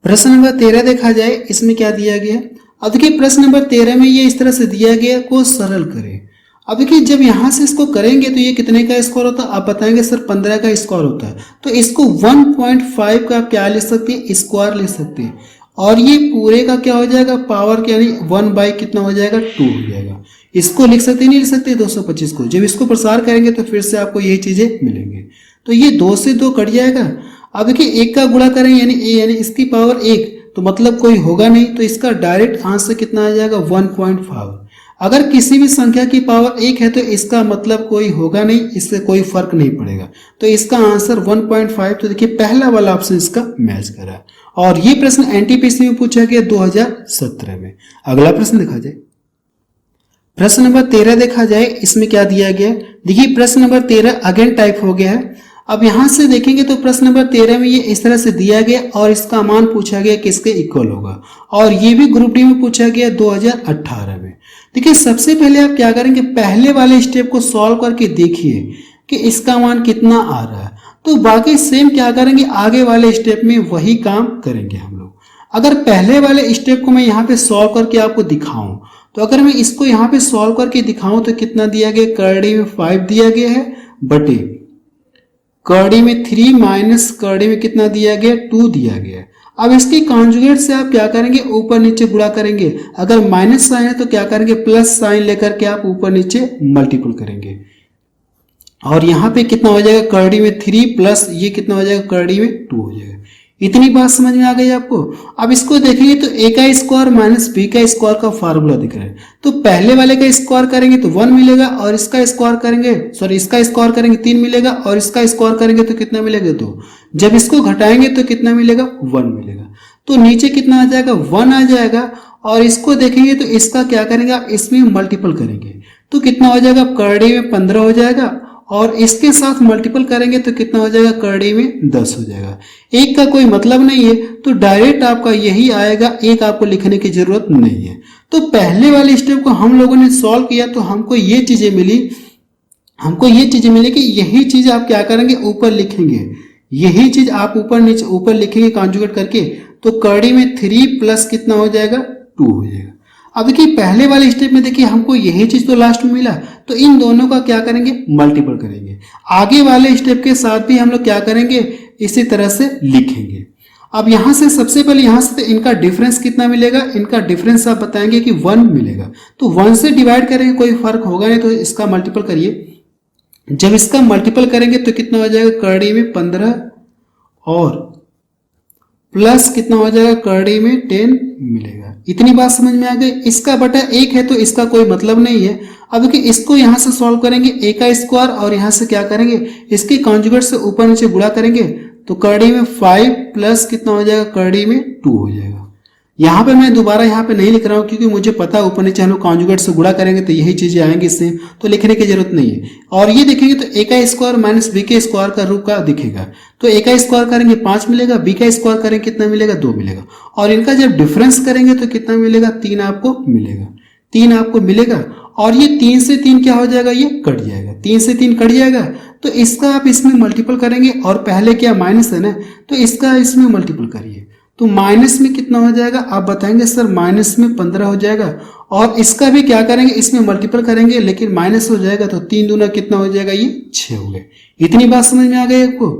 प्रश्न नंबर 13 देखा जाए, इसमें क्या दिया गया। अब देखिए प्रश्न नंबर 13 में ये इस तरह से दिया गया, को सरल करें। अब देखिए जब यहां से इसको करेंगे तो ये कितने का स्क्वायर होता है, आप बताएंगे सर 15 का स्क्वायर होता है। तो इसको 1.5 का क्या ले सकते हैं, स्क्वायर ले सकते हैं, और ये पूरे का क्या हो जाएगा, पावर यानी 1 कितना हो जाएगा, 2 हो जाएगा। इसको लिख सकते नहीं लिख सकते 225 को, जब इसको प्रसार करेंगे तो फिर से आपको यही चीजें मिलेंगे। तो ये 2 से 2 कट जाएगा। अब देखिए 1 का गुणा करेंगे यानी इसकी पावर 1, तो मतलब कोई होगा नहीं, तो इसका डायरेक्ट आंसर कितना आ जाएगा, 1.5। अगर किसी भी संख्या की पावर 1 है तो इसका मतलब कोई होगा नहीं, इससे कोई फर्क नहीं पड़ेगा। तो इसका आंसर 1.5। तो देखिए पहला वाला ऑप्शन इसका मैच करा। और ये प्रश्न एनटीपीसी में पूछा गया 2017 में। अगला प्रश्न देखा जाए, प्रश्न नंबर 13 देखा जाए, इसमें क्या दिया गया। देखिए प्रश्न नंबर 13 अगेन टाइप हो गया है। अब यहां से देखेंगे तो प्रश्न नंबर 13 में ये इस तरह से दिया गया और इसका मान पूछा गया किसके इक्वल होगा, और ये भी ग्रुप डी में पूछा गया 2018 में। देखिए सबसे पहले आप क्या करेंगे, पहले वाले स्टेप को सॉल्व करके देखिए कि इसका मान कितना आ रहा है, तो बाकी सेम क्या करेंगे, आगे वाले स्टेप में वही काम करेंगे हम लोग। अगर पहले वाले स्टेप को मैं यहाँ पे सॉल्व करके आपको दिखाऊं, तो अगर मैं इसको यहाँ पे सॉल्व करके दिखाऊं तो कितना दिया गया, करड़ी में 5 दिया गया है बटे करड़ी में 3 माइनस करड़ी में कितना दिया गया, 2 दिया गया है। अब इसके कॉन्जुगेट से आप क्या करेंगे, ऊपर नीचे गुणा करेंगे। अगर माइनस साइन है तो क्या करेंगे, प्लस साइन लेकर के आप ऊपर नीचे मल्टीपल करेंगे, और यहाँ पे कितना हो जाएगा, करड़ी में 3 प्लस ये कितना हो जाएगा, करड़ी में 2 हो जाएगा। इतनी बात समझ में आ गई आपको। अब इसको देखेंगे तो ए का स्क्वायर माइनस बी का स्क्वायर का फार्मूला दिख रहा है, तो पहले वाले का स्क्वायर करेंगे तो 1 मिलेगा, और इसका स्क्वायर करेंगे, सॉरी इसका स्क्वायर करेंगे 3 मिलेगा, और इसका स्क्वायर करेंगे तो कितना मिलेगा, 2। जब इसको घटाएंगे तो कितना मिलेगा, 1 मिलेगा। तो नीचे कितना आ जाएगा, 1 आ जाएगा, और इसको देखेंगे तो इसका क्या करेंगे आप, इसमें मल्टीपल करेंगे तो कितना हो जाएगा, करड़ी में 15 हो जाएगा, और इसके साथ मल्टीपल करेंगे तो कितना हो जाएगा, करड़ी में 10 हो जाएगा। एक का कोई मतलब नहीं है तो डायरेक्ट आपका यही आएगा, एक आपको लिखने की जरूरत नहीं है। तो पहले वाले स्टेप को हम लोगों ने सॉल्व किया तो हमको ये चीजें मिली कि यही चीज आप क्या करेंगे, ऊपर लिखेंगे, यही चीज आप ऊपर नीचे ऊपर लिखेंगे कॉन्जुगेट करके, तो करड़ी में 3 प्लस कितना हो जाएगा, 2 हो जाएगा। अब देखिए पहले वाले स्टेप में देखिए हमको यही चीज तो लास्ट में मिला, तो इन दोनों का क्या करेंगे, मल्टीपल करेंगे। आगे वाले स्टेप के साथ भी हम लोग क्या करेंगे, इसी तरह से लिखेंगे। अब यहां से सबसे पहले यहां से इनका डिफरेंस कितना मिलेगा, इनका डिफरेंस आप बताएंगे कि 1 मिलेगा, तो 1 से डिवाइड करेंगे, कोई फर्क होगा नहीं, तो इसका मल्टीपल करिए। जब इसका मल्टीपल करेंगे तो कितना हो जाएगा, करड़ी में 15 और प्लस कितना हो जाएगा, करड़ी में 10 मिलेगा। इतनी बात समझ में आ गई। इसका बटा 1 है तो इसका कोई मतलब नहीं है। अब देखिए इसको यहां से सॉल्व करेंगे, ए का स्क्वायर, और यहां से क्या करेंगे, इसके कॉन्जुगेट से ऊपर नीचे गुणा करेंगे, तो करड़ी में 5 प्लस कितना हो जाएगा, करड़ी में 2 हो जाएगा। यहाँ पे मैं दोबारा यहाँ पे नहीं लिख रहा हूँ क्योंकि मुझे पता है ऊपर नीचे हम लोग कॉन्जुगेट से गुणा करेंगे तो यही चीजें आएंगी इससे, तो लिखने की जरूरत नहीं है। और ये देखेंगे तो ए का स्क्वायर माइनस बी के स्क्वायर का रूप का दिखेगा, तो ए का स्क्वायर करेंगे 5 मिलेगा, बी का स्क्वायर करेंगे कितना मिलेगा, 2 मिलेगा, और इनका जब डिफरेंस करेंगे तो कितना मिलेगा, 3 आपको मिलेगा, 3 आपको मिलेगा। और ये 3 से 3 क्या हो जाएगा, ये कट जाएगा, 3 से 3 कट जाएगा, तो इसका आप इसमें मल्टीपल करेंगे, और पहले क्या माइनस है ना, तो इसका इसमें मल्टीपल करिए, तो माइनस में कितना हो जाएगा, आप बताएंगे सर माइनस में 15 हो जाएगा, और इसका भी क्या करेंगे, इसमें मल्टीपल करेंगे, लेकिन माइनस हो जाएगा, तो 3 दूना कितना हो जाएगा, ये 6 हो गए। इतनी बात समझ में आ गई आपको।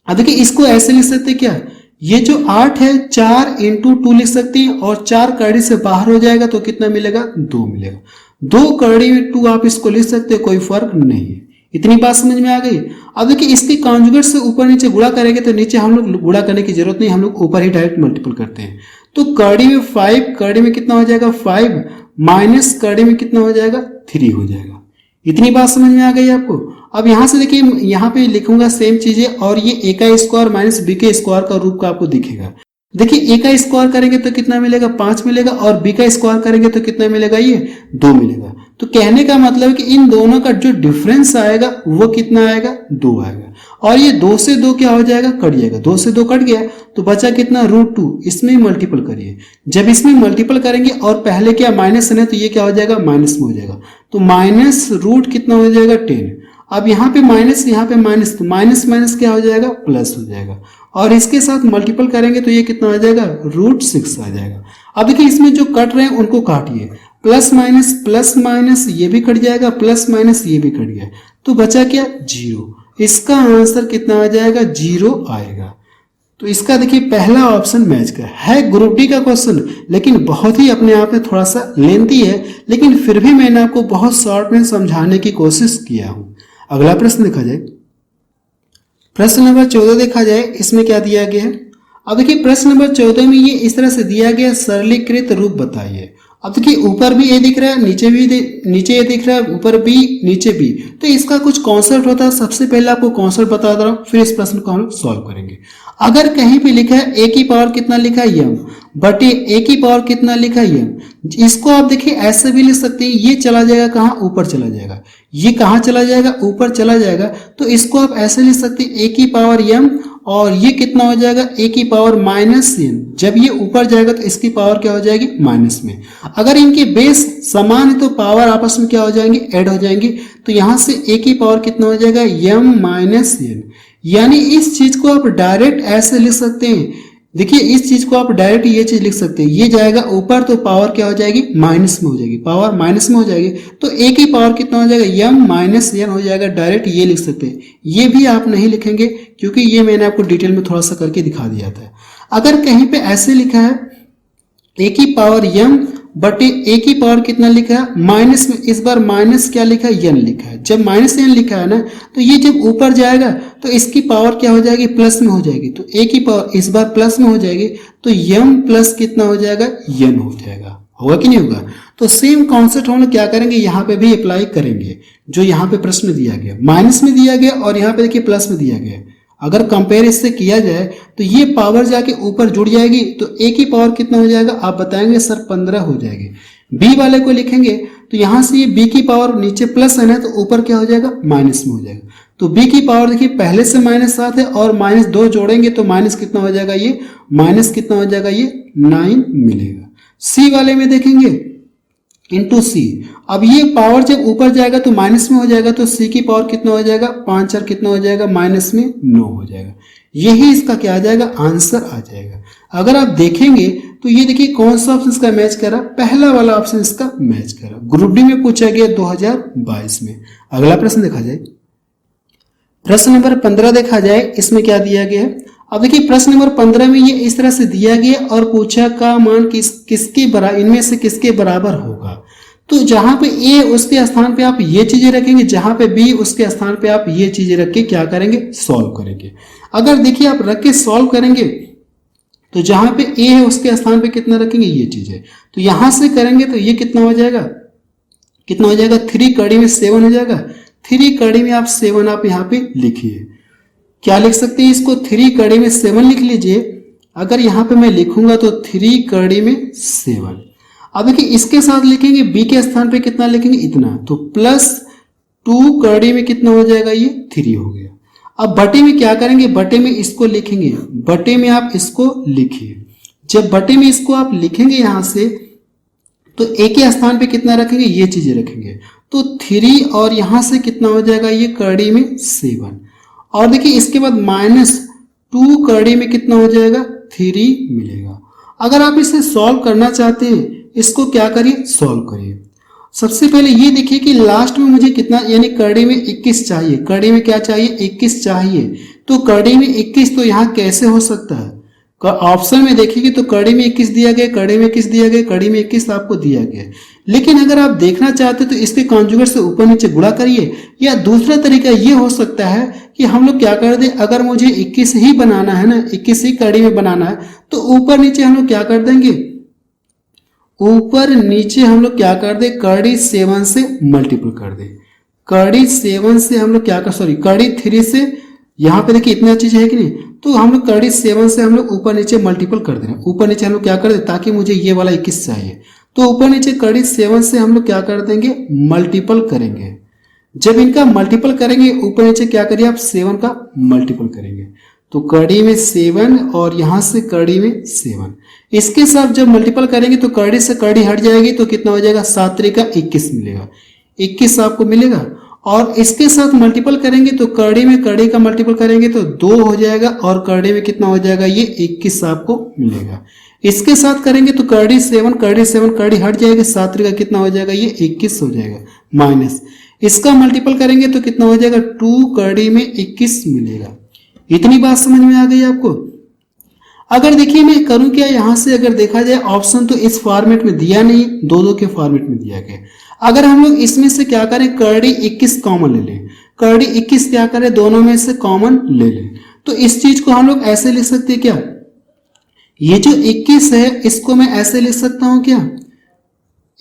अब देखिए इसको ऐसे लिख सकते क्या, ये जो 8 है 4 इंटू 2 लिख सकते हैं, और 4 करड़ी से बाहर हो जाएगा तो कितना मिलेगा, 2 मिलेगा। 2 करड़ी में 2 आप इसको लिख सकते हैं, कोई फर्क नहीं है। इतनी बात समझ में आ गई। अब देखिए इसके कॉन्जुगेट से ऊपर नीचे गुणा करेंगे तो नीचे हम लोग गुणा करने की जरूरत नहीं, हम लोग ऊपर ही डायरेक्ट मल्टीपल करते हैं। तो करड़ी में 5, करड़ी में कितना हो जाएगा, 5 माइनस करड़ी में कितना हो जाएगा, 3 हो जाएगा। इतनी बात समझ में आ गई आपको। अब यहां से देखिए यहाँ पे लिखूंगा सेम चीजें, और ये ए का स्क्वायर माइनस बी के स्क्वायर का रूप का आपको दिखेगा। देखिए ए का स्क्वायर करेंगे तो कितना मिलेगा, 5 मिलेगा, और बी का स्क्वायर करेंगे तो कितना मिलेगा, ये 2 मिलेगा। तो कहने का मतलब है कि इन दोनों का जो डिफरेंस आएगा वो कितना आएगा, 2 आएगा, और ये 2 से 2 क्या हो जाएगा, कट जाएगा, 2 से 2 कट गया, तो बचा कितना, √2। इसमें मल्टीपल करिए, जब इसमें मल्टीपल करेंगे और पहले क्या माइनस है तो ये क्या हो जाएगा, माइनस में हो जाएगा, तो माइनस रूट कितना हो जाएगा, 10। अब यहाँ पे माइनस, यहाँ पे माइनस, तो माइनस माइनस क्या हो जाएगा, प्लस हो जाएगा, और इसके साथ मल्टीपल करेंगे तो ये कितना आ जाएगा, √6 आ जाएगा। अब देखिए इसमें जो कट रहे हैं उनको काटिए, प्लस माइनस ये भी कट जाएगा, प्लस माइनस ये भी कट गया, तो बचा क्या, 0। इसका आंसर कितना आ जाएगा, 0 आएगा। तो इसका देखिए पहला ऑप्शन मैच का है। ग्रुप डी का क्वेश्चन, लेकिन बहुत ही अपने आप में थोड़ा सा लेंथी है, लेकिन फिर भी मैंने आपको बहुत शॉर्ट में समझाने की कोशिश किया हूं। अगला प्रश्न देखा जाए, प्रश्न नंबर 14 देखा जाए, इसमें क्या दिया गया है। अब देखिए प्रश्न नंबर 14 में ये इस तरह से दिया गया, सरलीकृत रूप बताइए, अब देखिए ऊपर भी ए दिख रहा है, नीचे ए दिख रहा है, ऊपर बी नीचे बी, तो इसका कुछ कॉन्सेप्ट होता है। सबसे पहले आपको कॉन्सेप्ट बता दे रहा हूँ, फिर इस प्रश्न को हम लोग सॉल्व करेंगे। अगर कहीं पे लिखा है ए की पावर कितना लिखा है m बटे ए की पावर कितना लिखा है m, इसको आप देखिए ऐसे भी लिख सकते हैं, ये चला जाएगा कहाँ, ऊपर चला जाएगा, ये कहाँ चला जाएगा, ऊपर चला जाएगा। तो इसको आप ऐसे लिख सकते हैं ए की पावर m, और ये कितना हो जाएगा ए की पावर माइनस n। जब ये ऊपर जाएगा तो इसकी पावर क्या हो जाएगी, माइनस में। अगर इनके बेस समान है तो पावर आपस में क्या हो जाएंगे, ऐड हो जाएंगे। तो यहां से ए की पावर कितना हो जाएगा, m माइनस n। यानी इस चीज को आप डायरेक्ट ऐसे लिख सकते हैं। देखिए इस चीज को आप डायरेक्ट ये चीज लिख सकते हैं, ये जाएगा ऊपर तो पावर क्या हो जाएगी, माइनस में हो जाएगी, पावर माइनस में हो जाएगी। तो ए की पावर कितना हो जाएगा, m माइनस n हो जाएगा, डायरेक्ट ये लिख सकते हैं। ये भी आप नहीं लिखेंगे क्योंकि ये मैंने आपको डिटेल में थोड़ा सा करके दिखा दिया था। अगर कहीं पे ऐसे लिखा है ए की पावर m बटे ए की पावर कितना लिखा है, माइनस में, इस बार माइनस क्या लिखा है, n लिखा है। जब माइनस n लिखा है ना, तो ये जब ऊपर जाएगा तो इसकी पावर क्या हो जाएगी, प्लस में हो जाएगी। तो ए की पावर इस बार प्लस में हो जाएगी, तो m प्लस कितना हो जाएगा, n हो जाएगा। होगा कि नहीं होगा। तो सेम कॉन्सेप्ट हम लोग क्या करेंगे, यहाँ पे भी अप्लाई करेंगे। जो यहाँ पे प्रश्न दिया गया माइनस में दिया गया और यहाँ पे देखिए प्लस में दिया गया, अगर कंपेयर इससे किया जाए तो ये पावर जाके ऊपर जुड़ जाएगी। तो ए की पावर कितना हो जाएगा, आप बताएंगे सर 15 हो जाएगी। बी वाले को लिखेंगे तो यहां से ये बी की पावर नीचे प्लस है ना, तो ऊपर क्या हो जाएगा, माइनस में हो जाएगा। तो बी की पावर देखिए पहले से -7 है और -2 जोड़ेंगे तो माइनस कितना हो जाएगा, ये माइनस कितना हो जाएगा, ये 9 मिलेगा। सी वाले में देखेंगे इंटू सी, अब ये पावर जब ऊपर जाएगा तो माइनस में हो जाएगा, तो सी की पावर कितना हो जाएगा, 5 और कितना हो जाएगा, माइनस में 9 हो जाएगा। यही इसका क्या आ जाएगा, आंसर आ जाएगा। अगर आप देखेंगे तो ये देखिए कौन सा ऑप्शन इसका मैच कर रहा है, पहला वाला ऑप्शन इसका मैच कर रहा है। ग्रुप डी में पूछा गया 2022 में। अगला प्रश्न देखा जाए, प्रश्न नंबर 15 देखा जाए, इसमें क्या दिया गया है। अब देखिए प्रश्न नंबर 15 में ये इस तरह से दिया गया और पूछा का मान किसके बराबर, इनमें से किसके बराबर होगा। तो जहां पे ए उसके स्थान पे आप ये चीजें रखेंगे, जहां पे बी उसके स्थान पे आप ये चीजें रख के क्या करेंगे, सॉल्व करेंगे। अगर देखिए आप रख के सॉल्व करेंगे तो जहां पे ए है उसके स्थान पे कितना रखेंगे, ये चीजें। तो यहां से करेंगे तो ये कितना हो जाएगा, कितना हो जाएगा, 3 कड़ी में 7 हो जाएगा। 3 कड़ी में आप 7 आप यहाँ पे लिखिए, क्या लिख सकते हैं इसको, 3 कड़ी में 7 लिख लीजिए। अगर यहाँ पे मैं लिखूंगा तो 3 कड़ी में 7। अब देखिए इसके साथ लिखेंगे बी के स्थान पे कितना लिखेंगे, इतना, तो +2 कड़ी में कितना हो जाएगा, ये 3 हो गया। अब बटे में क्या करेंगे, बटे में इसको लिखेंगे, बटे में आप इसको लिखिए। जब बटे में इसको आप लिखेंगे यहां से, तो ए के स्थान पे कितना रखेंगे, ये चीजें रखेंगे, तो 3 और यहां से कितना हो जाएगा, ये कड़ी में 7। और देखिए इसके बाद -2 कड़ी में कितना हो जाएगा, 3 मिलेगा। अगर आप इसे सॉल्व करना चाहते हैं, इसको क्या करिए, सॉल्व करिए। सबसे पहले ये देखिए कि लास्ट में मुझे कितना, यानी कड़ी में 21 चाहिए। कड़ी में क्या चाहिए, 21 चाहिए। तो कड़ी में 21 तो यहाँ कैसे हो सकता है, ऑप्शन में देखिए तो कड़ी में 21 दिया गया, कड़ी में 21 दिया गया, कड़ी में 21 आपको दिया गया। लेकिन अगर आप देखना चाहते तो इसके कॉन्जुगेट से ऊपर नीचे गुणा करिए, या दूसरा तरीका ये हो सकता है कि हम लोग क्या कर दे, अगर मुझे 21 ही बनाना है ना, 21 ही कड़ी में बनाना है, तो ऊपर नीचे हम लोग क्या कर देंगे, ऊपर नीचे हम लोग क्या कर दे, कड़ी 7 से मल्टीपल कर दे। कड़ी 7 से हम लोग क्या कर, सॉरी कड़ी 3 से, यहाँ पे देखिए इतना चीज है कि नहीं, तो हम लोग कड़ी 7 से हम लोग ऊपर नीचे मल्टीपल कर दे रहे हैं। ऊपर नीचे हम लोग क्या कर दे, ताकि मुझे ये वाला 21 चाहिए, तो ऊपर नीचे कड़ी 7 से हम लोग क्या कर देंगे, मल्टीपल करेंगे। जब इनका मल्टीपल करेंगे, ऊपर नीचे क्या करिए आप, 7 का मल्टीपल करेंगे, तो कड़ी में 7 और यहां से कड़ी में 7। इसके साथ जब मल्टीपल करेंगे तो कड़ी से कड़ी हट जाएगी, तो कितना हो जाएगा, 7 3 का 21 मिलेगा, 21 आपको मिलेगा। और इसके साथ मल्टीपल करेंगे तो कड़ी में कड़ी का मल्टीपल करेंगे तो 2 हो जाएगा, और कड़ी में कितना हो जाएगा, ये 21 आपको मिलेगा। इसके साथ करेंगे तो कड़ी 7 कड़ी हट जाएगी, 7 3 का कितना हो जाएगा, ये 21 हो जाएगा, माइनस इसका मल्टीपल करेंगे तो कितना हो जाएगा, 2 कड़ी में 21 मिलेगा। इतनी बात समझ में आ गई आपको। अगर देखिए मैं करूं क्या, यहां से अगर देखा जाए ऑप्शन तो इस फॉर्मेट में दिया नहीं, 2 के फॉर्मेट में दिया गया। अगर हम लोग इसमें से क्या करें, कड़ी 21 कॉमन ले लें, कड़ी 21 क्या करें, दोनों में से कॉमन ले लें, तो इस चीज को हम लोग ऐसे लिख सकते हैं क्या, ये जो 21 है इसको मैं ऐसे लिख सकता हूं क्या,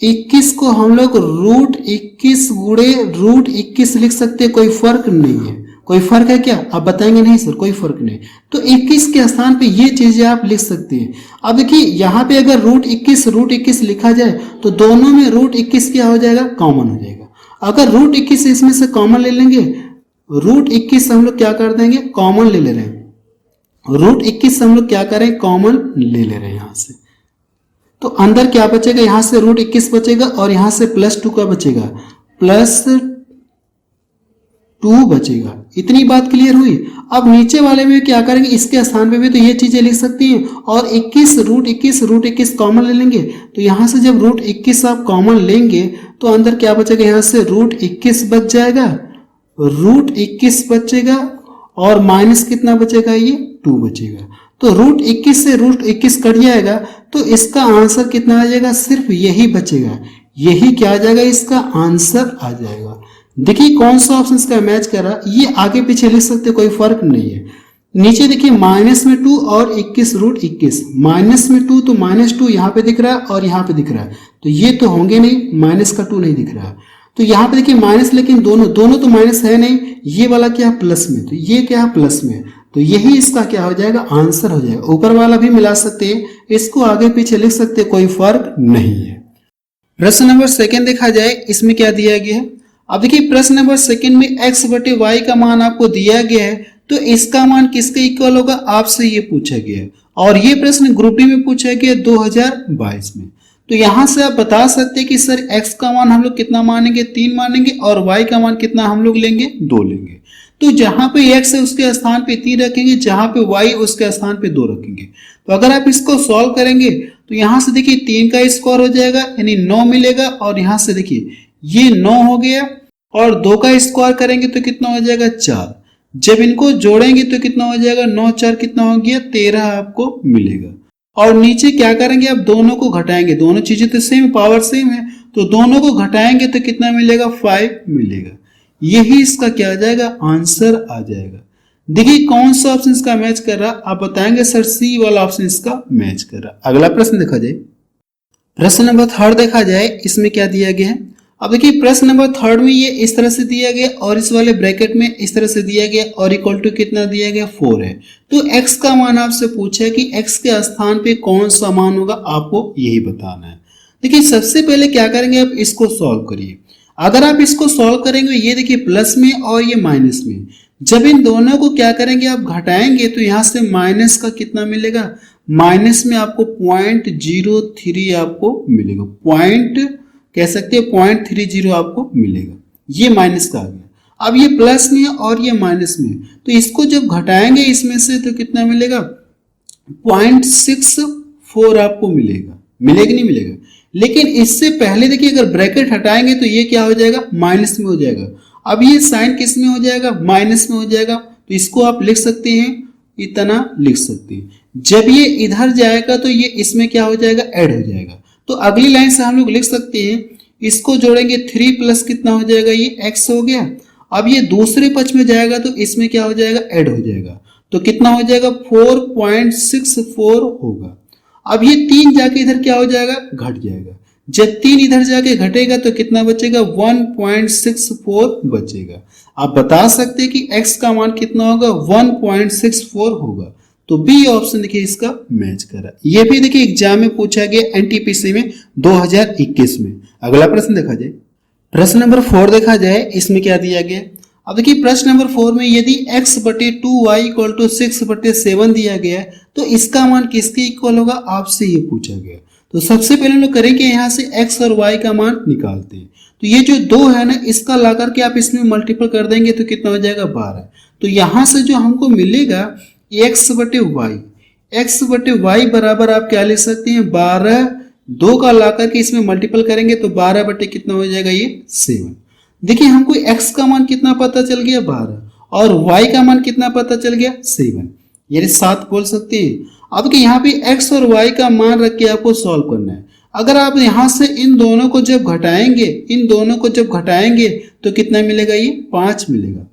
21 को हम लोग √21 गुणे √21 लिख सकते हैं, कोई फर्क नहीं है। कोई फर्क है क्या? आप बताएंगे नहीं सर, कोई फर्क नहीं। तो 21 के स्थान पे ये चीजें आप लिख सकते हैं। अब देखिए यहाँ पे अगर √21 लिखा जाए तो दोनों में √21 क्या हो जाएगा? कॉमन हो जाएगा। अगर √21 इसमें से कॉमन ले लेंगे, √21 हम लोग क्या कर देंगे? कॉमन ले रहे हैं। √21 हम लोग क्या करें? कॉमन ले रहे हैं यहाँ से। तो अंदर क्या बचेगा? यहाँ से √21 बचेगा और यहाँ से +2 का बचेगा, +2 बचेगा। इतनी बात क्लियर हुई। अब नीचे वाले में क्या करेंगे? इसके स्थान पे भी तो ये चीजें लिख सकती हैं और 21 √21 कॉमन ले लेंगे। तो यहाँ से जब √21 आप कॉमन लेंगे तो अंदर क्या बचेगा? यहाँ से √21 बच जाएगा, √21 बचेगा और माइनस कितना बचेगा? ये 2 बचेगा। तो √21 से √21 कट जाएगा तो इसका आंसर कितना आ जाएगा? सिर्फ यही बचेगा। यही क्या आ जाएगा? इसका आंसर आ जाएगा। देखिए कौन सा ऑप्शन इसका मैच कर रहा है, ये आगे पीछे लिख सकते, कोई फर्क नहीं है। नीचे देखिए -2 और 21 √21, -2 तो -2 यहाँ पे दिख रहा है और यहाँ पे दिख रहा है, तो ये तो होंगे नहीं, -2 नहीं दिख रहा है। तो यहाँ पे देखिए माइनस, लेकिन दोनों तो माइनस है नहीं, ये वाला क्या है? प्लस में, तो ये क्या है? प्लस में। तो यही इसका क्या हो जाएगा? आंसर हो जाएगा। ऊपर वाला भी मिला सकते हैं, इसको आगे पीछे लिख सकते, कोई फर्क नहीं है। प्रश्न नंबर 2 देखा जाए, इसमें क्या दिया गया है? अब देखिए प्रश्न नंबर 2 में x/y का मान आपको दिया गया है, तो इसका मान किसके इक्वल होगा? आपसे ये पूछा गया है और ये प्रश्न ग्रुप डी में पूछा गया 2022 में। तो यहां से आप बता सकते हैं कि सर x का मान हम लोग कितना मानेंगे? 3 मानेंगे और y का मान कितना हम लोग लेंगे? 2 लेंगे। तो जहां पे x है उसके स्थान पे 3 रखेंगे, जहां पे y उसके स्थान पे 2 रखेंगे। तो अगर आप इसको सॉल्व करेंगे तो यहां से देखिए 3 का स्क्वायर हो जाएगा यानी 9 मिलेगा और यहां से देखिए ये 9 हो गया और 2 का स्क्वायर करेंगे तो कितना हो जाएगा? 4। जब इनको जोड़ेंगे तो कितना हो जाएगा? 9 4 कितना हो गया? 13 आपको मिलेगा। और नीचे क्या करेंगे? आप दोनों को घटाएंगे, दोनों चीजें तो सेम, पावर सेम है, तो दोनों को घटाएंगे तो कितना मिलेगा? 5 मिलेगा। यही इसका क्या आ जाएगा? आंसर आ जाएगा। देखिए कौन सा ऑप्शन इसका मैच कर रहा, आप बताएंगे सर सी वाला ऑप्शन इसका मैच कर रहा। अगला प्रश्न देखा जाए, प्रश्न नंबर 3 देखा जाए, इसमें क्या दिया गया है? अब देखिए प्रश्न नंबर 3 में ये इस तरह से दिया गया और इस वाले ब्रैकेट में इस तरह से दिया गया और इक्वल टू कितना दिया गया? 4 है। तो x का मान आपसे पूछा है कि x के स्थान पे कौन सा मान होगा, आपको यही बताना है। देखिए सबसे पहले क्या करेंगे? आप इसको सॉल्व करिए। अगर आप इसको सॉल्व करेंगे, ये देखिए प्लस में और ये माइनस में, जब इन दोनों को क्या करेंगे? आप घटाएंगे तो यहां से माइनस का कितना मिलेगा? माइनस में आपको 0.03 आपको मिलेगा, कह सकते हैं 0.30 आपको मिलेगा। ये माइनस का आ गया। अब ये प्लस में और ये माइनस में, तो इसको जब घटाएंगे इसमें से तो कितना मिलेगा? 0.64 आपको मिलेगा। मिलेगा नहीं मिलेगा? लेकिन इससे पहले देखिए अगर ब्रैकेट हटाएंगे तो ये क्या हो जाएगा? माइनस में हो जाएगा। अब ये साइन किस में हो जाएगा? माइनस में हो जाएगा। तो इसको आप लिख सकते हैं, इतना लिख सकते हैं। जब ये इधर जाएगा तो ये इसमें क्या हो जाएगा? ऐड हो जाएगा। तो अगली लाइन से हम लोग लिख सकते हैं, इसको जोड़ेंगे 3 प्लस कितना हो जाएगा? ये x हो गया। अब ये दूसरे पक्ष में जाएगा तो इसमें क्या हो जाएगा? ऐड हो जाएगा। तो कितना हो जाएगा? 4.64 होगा। अब ये 3 जाके इधर क्या हो जाएगा? घट जाएगा। जब 3 इधर जाके घटेगा तो कितना बचेगा? 1.64 बचेगा। आप बता सकते हैं कि x का मान कितना होगा? 1.64 होगा। तो बी ऑप्शन देखिए इसका मैच कर रहा है। ये भी देखिए एग्जाम में पूछा गया एनटीपीसी में 2021 में। अगला प्रश्न देखा जाए, प्रश्न नंबर 4 देखा जाए, इसमें क्या दिया गया? अब देखिए प्रश्न नंबर 4 में यदि x/2y = 6/7 दिया गया है तो इसका मान किसके इक्वल होगा, आपसे ये पूछा गया। तो सबसे पहले हम लोग करेंगे यहाँ से x और y का मान निकालते हैं। तो ये जो 2 है ना, इसका ला करके आप इसमें मल्टीपल कर देंगे तो कितना हो जाएगा? 12। तो यहाँ से जो हमको मिलेगा x/y बराबर आप क्या ले सकते हैं? 12। 2 का ला करके इसमें मल्टीपल करेंगे तो 12 कितना हो जाएगा? ये 7। देखिए हमको x का मान कितना पता चल गया? 12, और y का मान कितना पता चल गया? 7, यानी 7 बोल सकते हैं। अब कि यहाँ पे x और y का मान रख के आपको सॉल्व करना है। अगर आप यहाँ से इन दोनों को जब घटाएंगे तो कितना मिलेगा? ये 5 मिलेगा।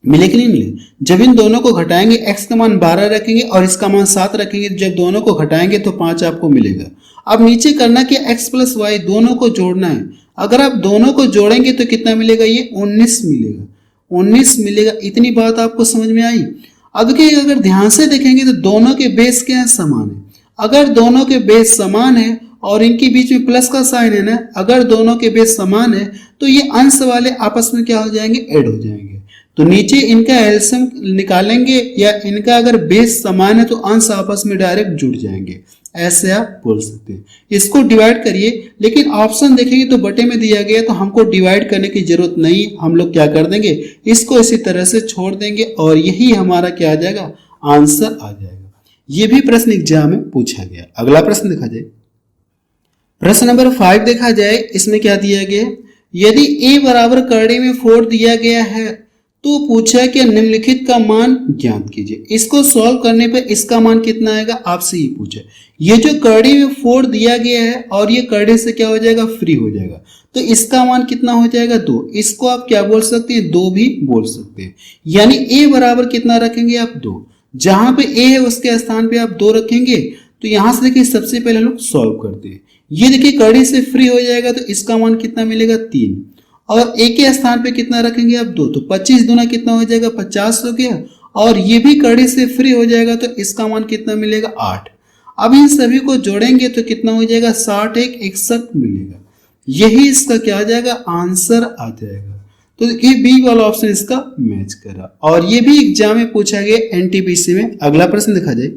मिले कि नहीं मिले? जब इन दोनों को घटाएंगे x का मान 12 रखेंगे और इसका मान 7 रखेंगे, जब दोनों को घटाएंगे तो 5 आपको मिलेगा। अब नीचे करना क्या, x प्लस वाई दोनों को जोड़ना है। अगर आप दोनों को जोड़ेंगे तो कितना मिलेगा, ये 19 मिलेगा, 19 मिलेगा। इतनी बात आपको समझ में आई? अब देखिए अगर ध्यान से देखेंगे तो दोनों के बेस क्या है, समान है। अगर दोनों के बेस समान है और इनके बीच में प्लस का साइन है ना, अगर दोनों के बेस समान है तो ये अंश वाले आपस में क्या हो जाएंगे, ऐड हो जाएंगे। तो नीचे इनका एलसीएम निकालेंगे या इनका अगर बेस समान है तो अंश आपस में डायरेक्ट जुड़ जाएंगे, ऐसे आप बोल सकते हैं। इसको डिवाइड करिए, लेकिन ऑप्शन देखेंगे तो बटे में दिया गया तो हमको डिवाइड करने की जरूरत नहीं। हम लोग क्या कर देंगे, इसको इसी तरह से छोड़ देंगे और यही हमारा क्या आ जाएगा, आंसर आ जाएगा। ये भी प्रश्न एग्जाम में पूछा गया। अगला प्रश्न देखा जाए, प्रश्न नंबर 5 देखा जाए। इसमें क्या दिया गया, यदि a बराबर करड़ी में 4 दिया गया है तो पूछा कि निम्नलिखित का मान ज्ञात कीजिए। इसको सॉल्व करने पे इसका मान कितना आएगा, आपसे ये पूछा। ये जो करड़ी में 4 दिया गया है और ये करड़ी से क्या हो जाएगा, फ्री हो जाएगा, तो इसका मान कितना हो जाएगा, 2। इसको आप क्या बोल सकते हैं, 2 भी बोल सकते हैं। यानी a बराबर कितना रखेंगे आप, 2। जहां पे a है उसके स्थान पे आप 2 रखेंगे। तो यहां से देखिए सबसे पहले हम लोग सॉल्व करते हैं। ये देखिए करड़ी से फ्री हो जाएगा तो इसका मान कितना मिलेगा, 3। और a के स्थान पे कितना रखेंगे आप, 2। तो 25 दूना कितना हो जाएगा, 50 हो गया। और ये भी कड़ी से फ्री हो जाएगा तो इसका मान कितना मिलेगा, 8। अब इन सभी को जोड़ेंगे तो कितना हो जाएगा, 60 एक 61 मिलेगा। यही इसका क्या आ जाएगा, आंसर आ जाएगा। तो ये बी वाला ऑप्शन इसका मैच करा और ये भी एग्जाम में पूछा गया एनटीपीसी में। अगला प्रश्न देखा जाए,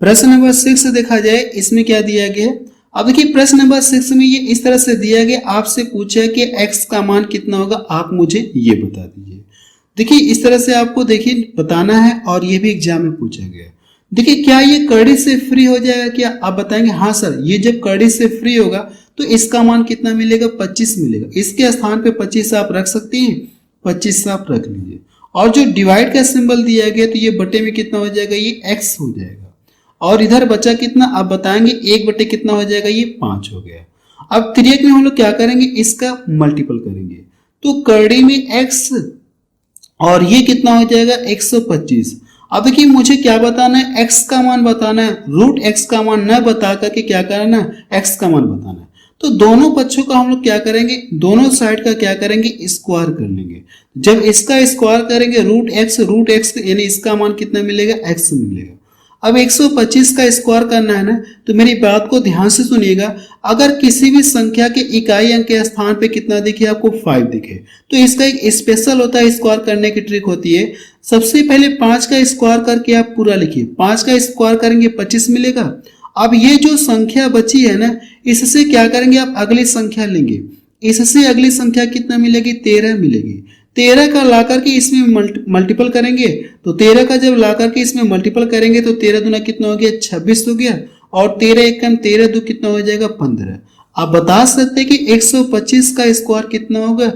प्रश्न नंबर 6 देखा जाए। इसमें क्या दिया गया, अब देखिए प्रश्न नंबर 6 में ये इस तरह से दिया गया, आपसे पूछा है कि x का मान कितना होगा, आप मुझे ये बता दीजिए। देखिए इस तरह से आपको देखिए बताना है और ये भी एग्जाम में पूछा गया। देखिए क्या ये कड़ी से फ्री हो जाएगा, क्या आप बताएंगे हाँ सर, ये जब कड़ी से फ्री होगा तो इसका मान कितना मिलेगा, 25 मिलेगा। इसके स्थान पे 25 आप रख सकते हैं, 25 आप रख लीजिए। और जो डिवाइड का सिंबल दिया गया तो ये बटे में कितना हो जाएगा, ये x हो जाएगा। और इधर बचा कितना, आप बताएंगे 1 बटे कितना हो जाएगा, ये 5 हो गया। अब त्रियक में हम लोग क्या करेंगे, इसका मल्टीपल करेंगे तो करड़ी में x और ये कितना हो जाएगा, 125। अब देखिए मुझे क्या बताना है, x का मान बताना है, रूट x का मान न बता करके क्या करना है, x का मान बताना है। तो दोनों पक्षों का हम लोग क्या करेंगे, दोनों साइड का क्या करेंगे, स्क्वायर कर लेंगे। जब इसका स्क्वायर करेंगे रूट x यानी इसका मान कितना मिलेगा, x मिलेगा। अब 125 का स्क्वायर करना है ना, तो मेरी बात को ध्यान से सुनिएगा। अगर किसी भी संख्या के इकाई अंक के स्थान पे कितना दिखे, आपको 5 दिखे, तो इसका एक स्पेशल होता है स्क्वायर करने की ट्रिक होती है। सबसे पहले 5 का स्क्वायर करके आप पूरा लिखिए, 5 का स्क्वायर करेंगे 25 मिलेगा। अब ये जो संख्या बची है ना, इससे क्या करेंगे, आप अगली संख्या लेंगे, इससे अगली संख्या कितना मिलेगी, 13 मिलेगी। 13 का ला करके इसमें मल्टीपल करेंगे, तो 13 का जब ला करके इसमें मल्टीपल करेंगे तो 13 दूना कितना हो गया, 26 हो गया। और 13 एक कम 13 दो कितना हो जाएगा, 15। आप बता सकते हैं कि 125 का स्क्वायर कितना होगा,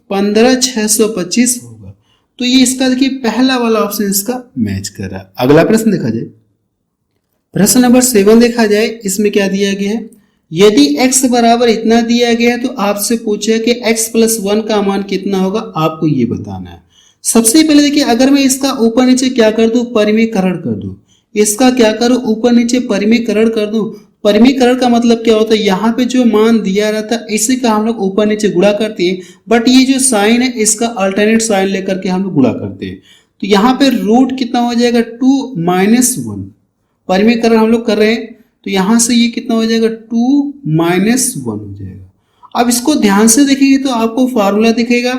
15 625 होगा। तो ये इसका देखिए पहला वाला ऑप्शन इसका मैच कर रहा है। अगला प्रश्न देखा जाए, प्रश्न नंबर 7 देखा जाए। इसमें क्या दिया गया है, यदि x बराबर इतना दिया गया है तो आपसे पूछे कि x प्लस 1 का मान कितना होगा, आपको ये बताना है। सबसे पहले देखिए अगर मैं इसका ऊपर नीचे क्या कर दूं, परिमीकरण कर दूं, इसका क्या करूं, ऊपर नीचे परिमीकरण कर दूं। परिमीकरण का मतलब क्या होता है, यहाँ पे जो मान दिया रहता है इसी का हम लोग ऊपर नीचे गुणा करते हैं, बट ये जो साइन है इसका अल्टरनेट साइन लेकर के हम लोग गुणा करते हैं। तो यहाँ पे रूट कितना हो जाएगा, 2 - 1। परिमीकरण हम लोग कर रहे हैं तो यहां से ये कितना हो जाएगा, 2 - 1 हो जाएगा। अब इसको ध्यान से देखेंगे तो आपको फार्मूला दिखेगा।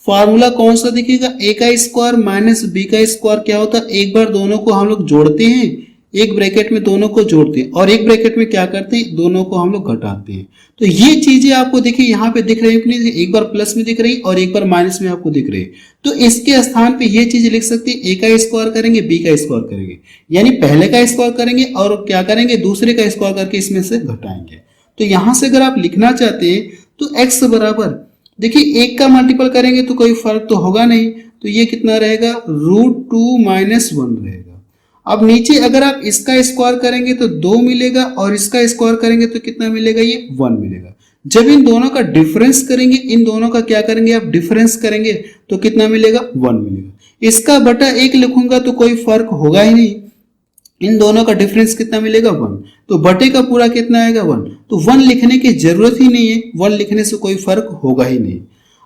फार्मूला कौन सा दिखेगा, a का स्क्वायर माइनस b का स्क्वायर क्या होता है, एक बार दोनों को हम लोग जोड़ते हैं, एक ब्रैकेट में दोनों को जोड़ते हैं और एक ब्रैकेट में क्या करते हैं, दोनों को हम लोग घटाते हैं। तो ये चीजें आपको देखिए यहाँ पे दिख रही है, एक बार प्लस में दिख रही और एक बार माइनस में आपको दिख रही है। तो इसके स्थान पे ये चीज लिख सकते हैं, a का स्क्वायर करेंगे, b का स्क्वायर करेंगे, यानी पहले का स्क्वायर करेंगे और क्या करेंगे, दूसरे का स्क्वायर करके इसमें से घटाएंगे। तो यहां से अगर आप लिखना चाहते हैं तो x बराबर देखिए 1 का मल्टीपल करेंगे तो कोई फर्क तो होगा नहीं, तो ये कितना रहेगा, √2 - 1 रहेगा। अब नीचे अगर आप इसका स्क्वायर करेंगे तो 2 मिलेगा और इसका स्क्वायर करेंगे तो कितना मिलेगा, ये 1 मिलेगा। जब इन दोनों का डिफरेंस करेंगे, इन दोनों का क्या करेंगे आप डिफरेंस करेंगे तो कितना मिलेगा 1 मिलेगा। इसका बटा 1 लिखूंगा तो कोई फर्क होगा ही नहीं, इन दोनों का डिफरेंस कितना मिलेगा 1, तो बटे का पूरा कितना आएगा 1, तो 1 लिखने की जरूरत ही नहीं है, 1 लिखने से कोई फर्क होगा ही नहीं।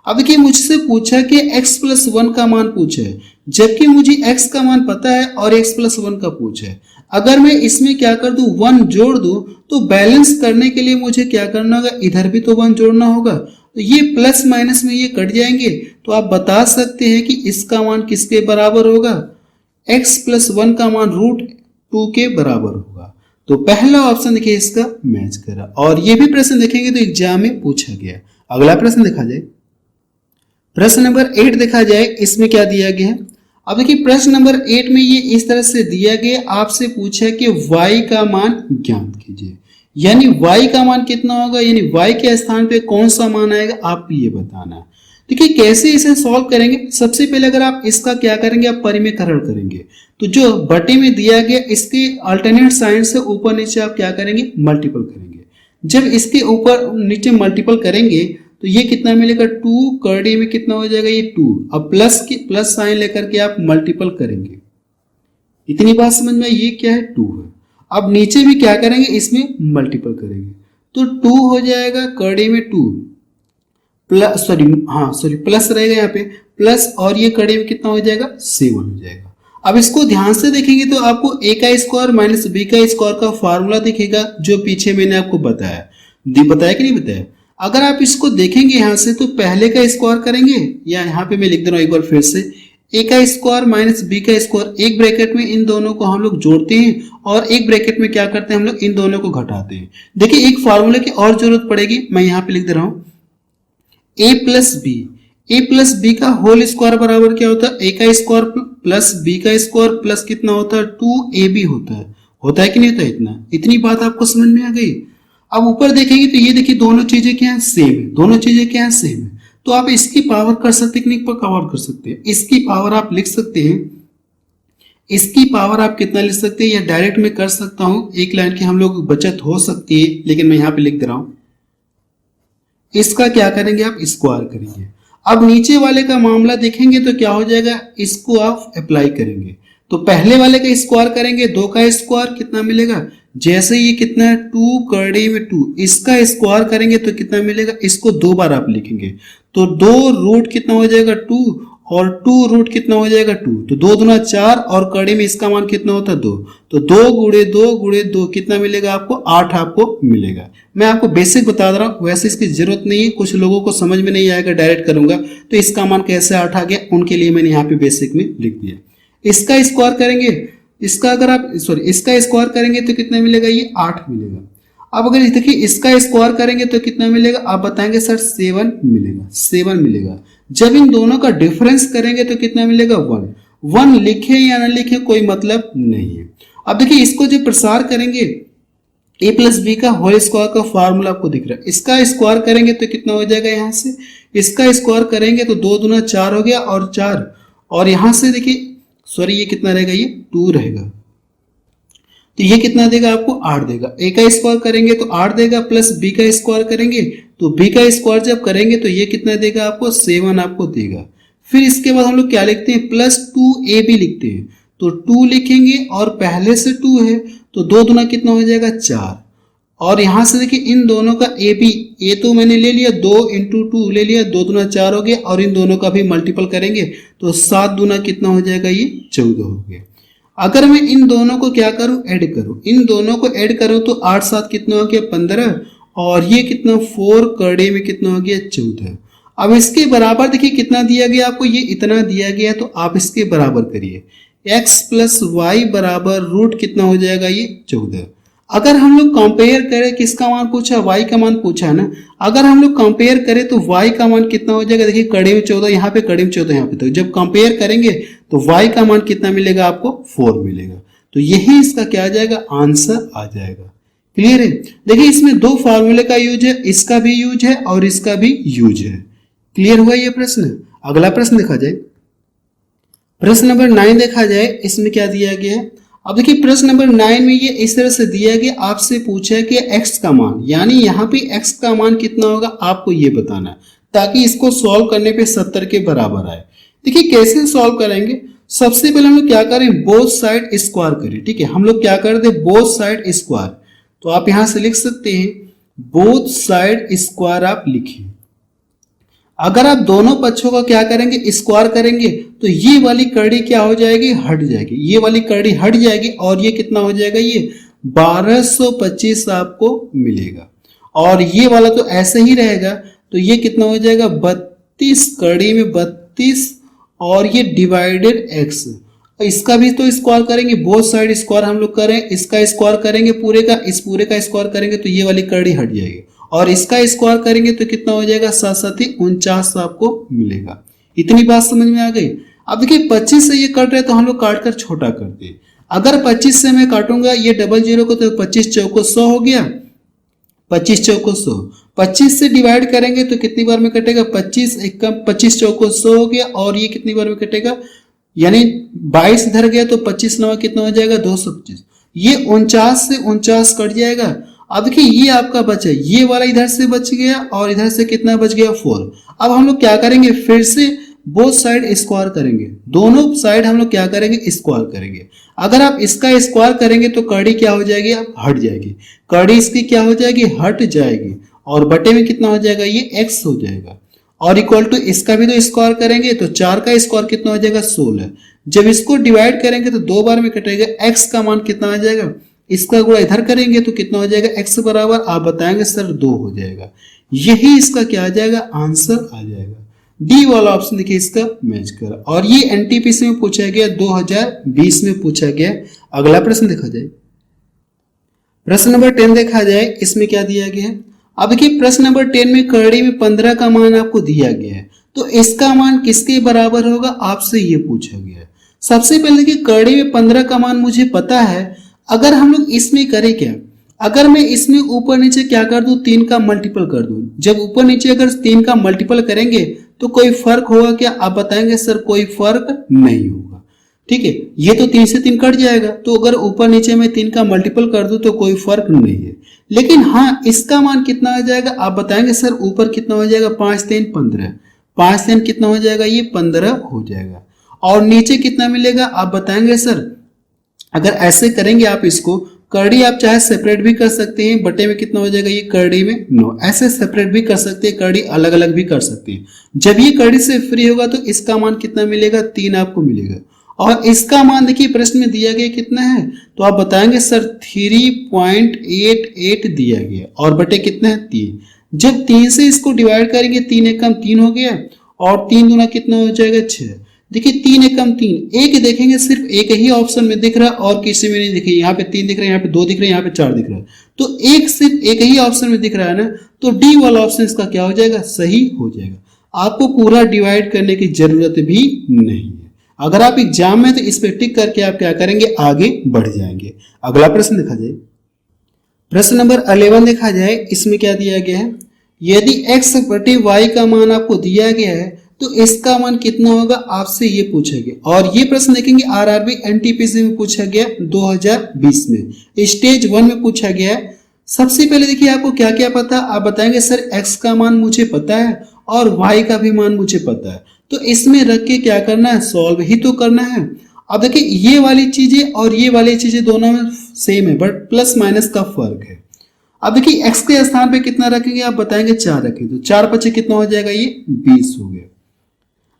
अब देखिए मुझसे पूछा कि x प्लस 1 का मान पूछा है, जबकि मुझे x का मान पता है और x प्लस 1 का पूछा है। अगर मैं इसमें क्या कर दूं 1 जोड़ दूं तो बैलेंस करने के लिए मुझे क्या करना होगा, इधर भी तो 1 जोड़ना होगा, तो ये प्लस माइनस में ये कट जाएंगे, तो आप बता सकते हैं कि इसका मान किसके बराबर होगा, x प्लस 1 का मान √2 के बराबर होगा। तो पहला ऑप्शन देखिए इसका मैच करा, और ये भी प्रश्न देखेंगे तो एग्जाम में पूछा गया। अगला प्रश्न देखा जाए, प्रश्न नंबर 8 देखा जाए, इसमें क्या दिया गया है। अब देखिए प्रश्न नंबर 8 में ये इस तरह से दिया गया, आपसे पूछा कि y का मान ज्ञात कीजिए, यानी y का मान कितना होगा, यानी y के स्थान पे कौन सा मान आएगा आप ये बताना। देखिए कैसे इसे सॉल्व करेंगे, सबसे पहले अगर आप इसका क्या करेंगे, आप परिमेयकरण करेंगे, तो जो बटे में दिया गया इसके अल्टरनेट साइन से ऊपर नीचे आप क्या करेंगे, मल्टीपल करेंगे। जब इसके ऊपर नीचे मल्टीपल करेंगे तो ये कितना मिलेगा 2, करड़ी में कितना हो जाएगा ये 2, अब प्लस साइन लेकर के आप मल्टीपल करेंगे। इतनी बात समझ में, ये क्या है 2 है। अब नीचे भी क्या करेंगे, इसमें मल्टीपल करेंगे, तो 2 हो जाएगा, करड़ी में 2 प्लस प्लस रहेगा यहाँ पे प्लस, और ये कड़ी में कितना हो जाएगा 7 हो जाएगा। अब इसको ध्यान से देखेंगे तो आपको a का स्क्वायर माइनस b का स्क्वायर का फार्मूला दिखेगा, जो पीछे मैंने आपको बताया कि नहीं बताया। अगर आप इसको देखेंगे यहाँ से तो पहले का स्क्वायर करेंगे, या यहाँ पे मैं लिख दे रहा हूँ एक बार फिर से, a का स्क्वायर माइनस b का स्क्वायर, एक ब्रैकेट में इन दोनों को हम लोग जोड़ते हैं और एक ब्रैकेट में क्या करते हैं हम लोग इन दोनों को घटाते हैं। देखिए एक फार्मूले की और जरूरत पड़ेगी, मैं यहाँ पे लिख दे रहा हूँ a प्लस बी का होल स्क्वायर बराबर क्या होता है, a का स्क्वायर प्लस b का स्क्वायर प्लस कितना होता है 2ab होता है कि नहीं होता है। इतनी बात आपको समझ में आ गई। अब ऊपर देखेंगे तो ये देखिए दोनों चीजें क्या है सेम है, दोनों चीजें क्या है सेम है, तो आप इसकी पावर कर सकते हैं, पावर कर सकते हैं, इसकी पावर आप लिख सकते हैं, इसकी पावर आप कितना लिख सकते हैं, या डायरेक्ट में कर सकता हूं, एक लाइन की हम लोग बचत हो सकती है, लेकिन मैं यहाँ पे लिख दे रहा हूं, इसका क्या करेंगे आप स्क्वायर करेंगे। अब नीचे वाले का मामला देखेंगे तो क्या हो जाएगा, इसको आप अप्लाई करेंगे, तो पहले वाले का स्क्वायर करेंगे, 2 का स्क्वायर कितना मिलेगा, जैसे ये कितना है 2 करड़ी में 2, इसका स्क्वायर करेंगे तो कितना मिलेगा, इसको 2 बार आप लिखेंगे, तो 2 रूट कितना हो जाएगा 2, और 2 रूट कितना हो जाएगा 2, तो 2 दूना 4, और कड़ी में इसका मान कितना होता है 2, तो 2 गुणे 2 गुणे 2 कितना मिलेगा आपको 8 आपको मिलेगा। मैं आपको बेसिक बता रहा हूँ, वैसे इसकी जरूरत नहीं है, कुछ लोगों को समझ में नहीं आएगा डायरेक्ट करूंगा तो इसका मान कैसे 8 आ गया, उनके लिए मैंने यहाँ पे बेसिक में लिख दिया। इसका स्क्वायर करेंगे, इसका स्क्वायर करेंगे तो कितना मिलेगा, ये 8 मिलेगा। अब अगर देखिए इसका स्क्वायर करेंगे तो कितना मिलेगा, आप बताएंगे सर 7 मिलेगा। जब इन दोनों का डिफरेंस करेंगे तो कितना मिलेगा 1 लिखे या ना लिखे कोई मतलब नहीं है। अब देखिए इसको जो प्रसार करेंगे a प्लस बी का होल स्क्वायर का फार्मूला आपको दिख रहा है, इसका स्क्वायर करेंगे तो कितना हो जाएगा, यहाँ से इसका स्क्वायर करेंगे तो 2 दूना 4 हो गया, और 4, और यहाँ से देखिए ये कितना रहेगा, ये 2 रहेगा, तो ये कितना देगा आपको 8 देगा। a का स्क्वायर करेंगे तो 8 देगा, प्लस b का स्क्वायर करेंगे तो b का स्क्वायर जब करेंगे तो ये कितना देगा आपको 7 आपको देगा। फिर इसके बाद हम लोग क्या लिखते हैं, प्लस 2ab लिखते हैं, तो 2 लिखेंगे और पहले से 2 है तो 2 दूना कितना हो जाएगा 4, और यहां से देखिए इन दोनों का ए तो मैंने ले लिया 2 इंटू 2 ले लिया, 2 दूना 4 हो गया, और इन दोनों का भी मल्टीपल करेंगे तो 7 दूना कितना हो जाएगा, ये 14 हो गया। अगर मैं इन दोनों को क्या करूं, ऐड करूं, इन दोनों को ऐड करूं तो 8 7 कितना हो गया 15, और ये कितना 4 करड़े में कितना हो गया 14। अब इसके बराबर देखिए कितना दिया गया आपको, ये इतना दिया गया, तो आप इसके बराबर करिए, x प्लस वाई बराबर रूट कितना हो जाएगा, ये 14। अगर हम लोग कंपेयर करें, किसका मान पूछा, y का मान पूछा ना, अगर हम लोग कंपेयर करें तो y का मान कितना हो जाएगा, देखिए कड़े में 14 यहाँ पे, कड़े में 14 यहाँ पे, तो जब कंपेयर करेंगे तो y का मान कितना मिलेगा आपको 4 मिलेगा, तो यही इसका क्या आ जाएगा, आंसर आ जाएगा। क्लियर है। देखिए इसमें 2 फार्मूले का यूज है, इसका भी यूज है और इसका भी यूज है। क्लियर हुआ ये प्रश्न। अगला प्रश्न देखा जाए, प्रश्न नंबर 9 देखा जाए, इसमें क्या दिया गया है। अब देखिए प्रश्न नंबर 9 में ये इस तरह से दिया गया, आपसे पूछा है कि x का मान, यानी यहाँ पे x का मान कितना होगा आपको ये बताना है, ताकि इसको सॉल्व करने पे 70 के बराबर आए। देखिए कैसे सॉल्व करेंगे, सबसे पहले हम लोग क्या करें, बोथ साइड स्क्वायर करें। ठीक है, हम लोग क्या कर दे, बोथ साइड स्क्वायर। तो आप यहां से लिख सकते हैं बोथ साइड स्क्वायर, आप लिखिए। अगर आप दोनों पक्षों का क्या करेंगे, स्क्वायर करेंगे, तो ये वाली कड़ी क्या हो जाएगी, हट जाएगी, ये वाली कड़ी हट जाएगी और ये कितना हो जाएगा, ये 1225 आपको मिलेगा। और ये वाला तो ऐसे ही रहेगा, तो ये कितना हो जाएगा, 32 कड़ी में 32 और ये डिवाइडेड x। इसका भी तो स्क्वायर करेंगे, बोथ साइड स्क्वायर हम लोग करें, इसका स्क्वायर करेंगे पूरे का, इस पूरे का स्क्वायर करेंगे तो ये वाली कड़ी हट जाएगी, और इसका स्क्वायर करेंगे तो कितना हो जाएगा, 7-7-49 आपको मिलेगा। इतनी बात समझ में आ गई। अब देखिए 25 से ये कट रहे तो हम लोग काट कर छोटा करते हैं। अगर 25 से मैं काटूंगा ये डबल जीरो को, तो 25 चौको 100 हो गया, 25 चौको 100। 25 से डिवाइड करेंगे तो कितनी बार में कटेगा, 25 एकम 25 चौको 100 हो गया, और ये कितनी बार में कटेगा, यानी 22 इधर गया तो 25 नवा कितना हो जाएगा, 225। ये 49 से 49 कट जाएगा। अब देखिए ये आपका बचा, ये वाला इधर से बच गया और इधर से कितना बच गया, 4। अब हम लोग क्या करेंगे, फिर से बोथ साइड स्क्वायर करेंगे, दोनों साइड हम लोग क्या करेंगे, स्क्वायर करेंगे। अगर आप इसका स्क्वायर करेंगे तो कड़ी क्या हो जाएगी, अब हट जाएगी, कड़ी इसकी क्या हो जाएगी, हट जाएगी, और बटे में कितना हो जाएगा, ये x हो जाएगा। और इक्वल टू इसका भी तो स्क्वायर करेंगे, तो 4 का स्क्वायर कितना हो जाएगा, 16। जब इसको डिवाइड करेंगे तो 2 बार में कटेगा, x का मान कितना आ जाएगा, इसका गुणा इधर करेंगे तो कितना हो जाएगा, x बराबर आप बताएंगे सर 2 हो जाएगा। यही इसका क्या आ जाएगा, आंसर आ जाएगा। डी वाला ऑप्शन देखिए इसका मैच कर। और ये एनटीपीसी में पूछा गया, 2020 में पूछा गया। अगला प्रश्न देखा जाए, प्रश्न नंबर 10 देखा जाए, इसमें क्या दिया गया है। अब देखिए प्रश्न नंबर 10 में कड़ी में 15 का मान आपको दिया गया है, तो इसका मान किसके बराबर होगा आपसे ये पूछा गया है। सबसे पहले देखिए कड़ी में 15 का मान मुझे पता है, अगर हम लोग इसमें करें क्या, अगर मैं इसमें ऊपर नीचे क्या कर दूं, 3 का मल्टीपल कर दूं। जब ऊपर नीचे अगर 3 का मल्टीपल करेंगे तो कोई फर्क होगा क्या, आप बताएंगे सर कोई फर्क नहीं होगा। ठीक है, ये तो 3 से 3 कट जाएगा, तो अगर ऊपर नीचे में 3 का मल्टीपल कर दूं तो कोई फर्क नहीं है। लेकिन हाँ, इसका मान कितना आ जाएगा, आप बताएंगे सर ऊपर कितना हो जाएगा, 5-3 15, 5-3 कितना हो जाएगा, ये 15 हो जाएगा। और नीचे कितना मिलेगा, आप बताएंगे सर। अगर ऐसे करेंगे आप इसको, कड़ी आप चाहे सेपरेट भी कर सकते हैं, बटे में कितना हो जाएगा, ये कड़ी में 9, ऐसे सेपरेट भी कर सकते हैं, कड़ी अलग अलग भी कर सकते हैं। जब ये कड़ी से फ्री होगा तो इसका मान कितना मिलेगा, 3 आपको मिलेगा। और इसका मान देखिए प्रश्न में दिया गया कितना है, तो आप बताएंगे सर 3.88 दिया गया, और बटे कितना है, 3। जब 3 से इसको डिवाइड करेंगे, 3 एकम 3 हो गया, और 3 दूना कितना हो जाएगा, 6। देखिए 3 एकम 3, एक देखेंगे सिर्फ एक ही ऑप्शन में दिख रहा है और किसी में नहीं दिखे, यहाँ पे 3 दिख रहा है, यहाँ पे 2 दिख रहे हैं, यहाँ पे 4 दिख रहा है, तो एक सिर्फ एक ही ऑप्शन में दिख रहा है ना, तो डी वाला ऑप्शन इसका क्या हो जाएगा, सही हो जाएगा। आपको पूरा डिवाइड करने की जरूरत भी नहीं है। अगर आप एग्जाम में तो इस पे टिक करके आप क्या करेंगे, आगे बढ़ जाएंगे। अगला प्रश्न देखा जाए, प्रश्न नंबर 11 देखा जाए, इसमें क्या दिया गया है, यदि x बटे y का मान आपको दिया गया है तो इसका मान कितना होगा, आपसे ये पूछा गया। और ये प्रश्न देखेंगे आरआरबी एनटीपीसी में पूछा गया 2020 में, स्टेज 1 में पूछा गया है। सबसे पहले देखिए आपको क्या क्या पता, आप बताएंगे सर x का मान मुझे पता है और y का भी मान मुझे पता है, तो इसमें रख के क्या करना है, सॉल्व ही तो करना है। अब देखिए ये वाली चीजें और ये वाली चीजें दोनों में सेम है, बट प्लस माइनस का फर्क है। अब देखिए x के स्थान पे कितना रखेंगे, आप बताएंगे 4 रखेंगे, तो 4 5 कितना हो जाएगा, ये 20 हो गया।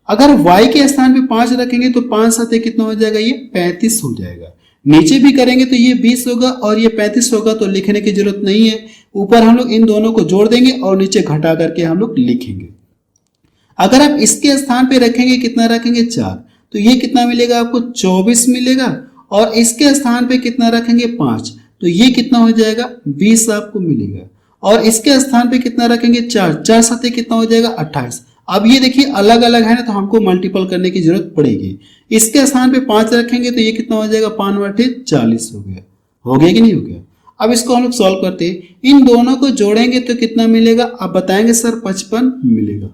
अगर y के स्थान पे 5 रखेंगे तो 5 7 कितना हो जाएगा, ये 35 हो जाएगा। नीचे भी करेंगे तो ये 20 होगा और ये 35 होगा, तो लिखने की जरूरत नहीं है। ऊपर हम लोग इन दोनों को जोड़ देंगे और नीचे घटा करके हम लोग लिखेंगे। अगर आप इसके स्थान पे रखेंगे, कितना रखेंगे, 4, तो ये कितना मिलेगा आपको, 24 मिलेगा। और इसके स्थान पे कितना रखेंगे, 5, तो ये कितना हो जाएगा, 20 आपको मिलेगा। और इसके स्थान पे कितना रखेंगे, 4, 4 7 कितना हो जाएगा, 28। अब ये देखिए अलग अलग है ना, तो हमको मल्टीपल करने की जरूरत पड़ेगी। इसके स्थान पे 5 रखेंगे तो ये कितना हो जाएगा, 5 बटे 40 हो गया। हो गया कि नहीं हो गया। अब इसको हम लोग सॉल्व करते हैं, इन दोनों को जोड़ेंगे तो कितना मिलेगा, आप बताएंगे सर 55 मिलेगा।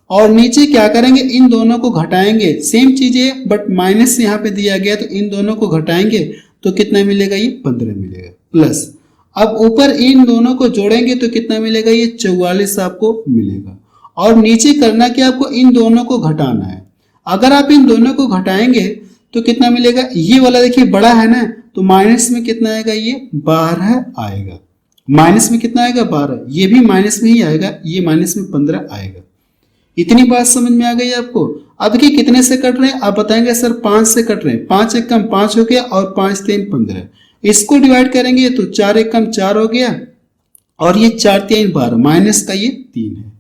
और नीचे क्या करेंगे, इन दोनों को घटाएंगे, सेम चीज है बट माइनस यहाँ पे दिया गया, तो इन दोनों को घटाएंगे तो कितना मिलेगा, ये 15 मिलेगा। प्लस अब ऊपर इन दोनों को जोड़ेंगे तो कितना मिलेगा, ये 44 आपको मिलेगा। और नीचे करना कि आपको इन दोनों को घटाना है। अगर आप इन दोनों को घटाएंगे तो कितना मिलेगा, ये वाला देखिए बड़ा है ना, तो माइनस में कितना आएगा, ये 12 आएगा। माइनस में कितना आएगा, 12। ये भी माइनस में ही आएगा, ये माइनस में 15 आएगा। इतनी बात समझ में आ गई आपको। अब देखिए कितने से कट रहे हैं, आप बताएंगे सर 5 से कट रहे हैं। 5 एक कम 5 हो गया और 5 3 15। इसको डिवाइड करेंगे तो 4 एक कम 4 हो गया और ये 4 3 12, माइनस का ये 3 है।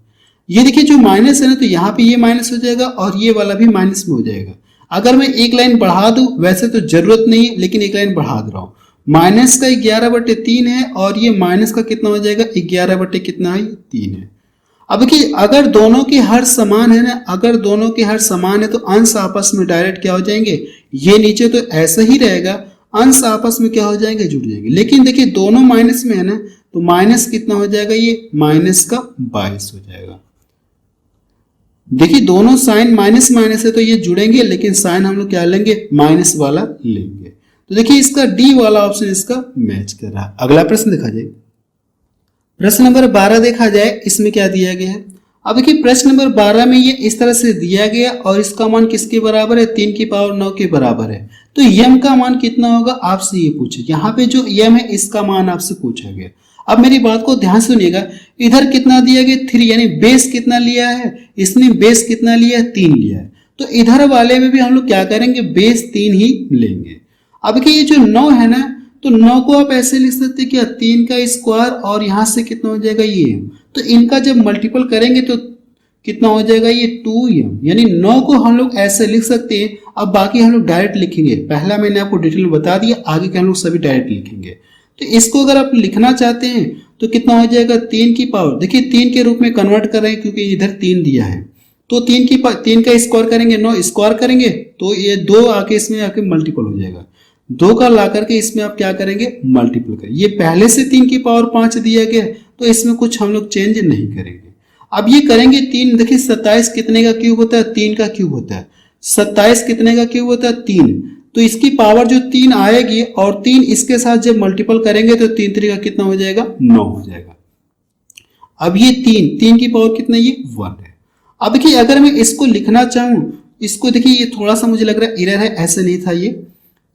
ये देखिए जो माइनस है ना, तो यहाँ पे ये माइनस हो जाएगा और ये वाला भी माइनस में हो जाएगा। अगर मैं एक लाइन बढ़ा दूं, वैसे तो जरूरत नहीं है लेकिन एक लाइन बढ़ा दे रहा हूं। माइनस का 11/3 है और ये माइनस का कितना हो जाएगा, 11 कितना है, 3 है। अब देखिए अगर दोनों के हर समान है ना, अगर दोनों के हर समान है तो अंश आपस में डायरेक्ट क्या हो जाएंगे, ये नीचे तो ऐसा ही रहेगा, अंश आपस में क्या हो जाएंगे, जुड़ जाएंगे। लेकिन देखिए दोनों माइनस में है ना, तो माइनस कितना हो जाएगा, ये माइनस का 22 हो जाएगा। देखिए दोनों साइन माइनस माइनस है तो ये जुड़ेंगे, लेकिन साइन हम लोग क्या लेंगे, माइनस वाला लेंगे। तो देखिए इसका डी वाला ऑप्शन इसका मैच कर रहा है। अगला प्रश्न देखा जाए, प्रश्न नंबर 12 देखा जाए, इसमें क्या दिया गया है। अब देखिए प्रश्न नंबर 12 में ये इस तरह से दिया गया और इसका मान किसके बराबर है, 3 की पावर 9 के बराबर है। तो यम का मान कितना होगा, आपसे ये पूछे। यहाँ पे जो यम है इसका मान आपसे पूछा गया। अब मेरी बात को ध्यान सुनिएगा, इधर कितना दिया गया, 3, यानी बेस कितना लिया है, इसने बेस कितना लिया है, 3 लिया है। तो इधर वाले में भी हम लोग क्या करेंगे, बेस 3 ही लेंगे। अब देखिए ये जो 9 है ना, तो 9 को आप ऐसे लिख सकते हैं क्या, 3 का स्क्वायर और यहां से कितना हो जाएगा, ये। तो इनका जब मल्टीपल करेंगे तो कितना हो जाएगा, ये 2m, यानी 9 को हम लोग ऐसे लिख सकते हैं। अब बाकी हम लोग डायरेक्ट लिखेंगे, पहला मैंने आपको डिटेल में बता दिया, आगे के हम लोग सभी डायरेक्ट लिखेंगे। तो इसको अगर आप लिखना चाहते हैं तो कितना हो जाएगा, 3 की पावर, देखिए 3 के रूप में कन्वर्ट कर रहे हैं क्योंकि इधर 3 दिया है। तो 3 का स्क्वायर करेंगे, 9 स्क्वायर करेंगे तो ये 2 आके इसमें आके मल्टीपल हो जाएगा। 2 का ला करके इसमें आप क्या करेंगे, मल्टीपल करेंगे। ये पहले से 3 की पावर 5 दिया गया तो इसमें कुछ हम लोग चेंज नहीं करेंगे। अब ये करेंगे 3, देखिए 27 कितने का क्यूब होता है, 3 का क्यूब होता है। 27 कितने का क्यूब होता है, 3। तो इसकी पावर जो 3 आएगी और 3 इसके साथ जब मल्टीपल करेंगे तो 3 3 का कितना हो जाएगा, 9 हो जाएगा। अब ये 3 की पावर कितना, ये 1 है। अब देखिए अगर मैं इसको लिखना चाहूं, इसको देखिए ये थोड़ा सा मुझे लग रहा है एरर है, ऐसे नहीं था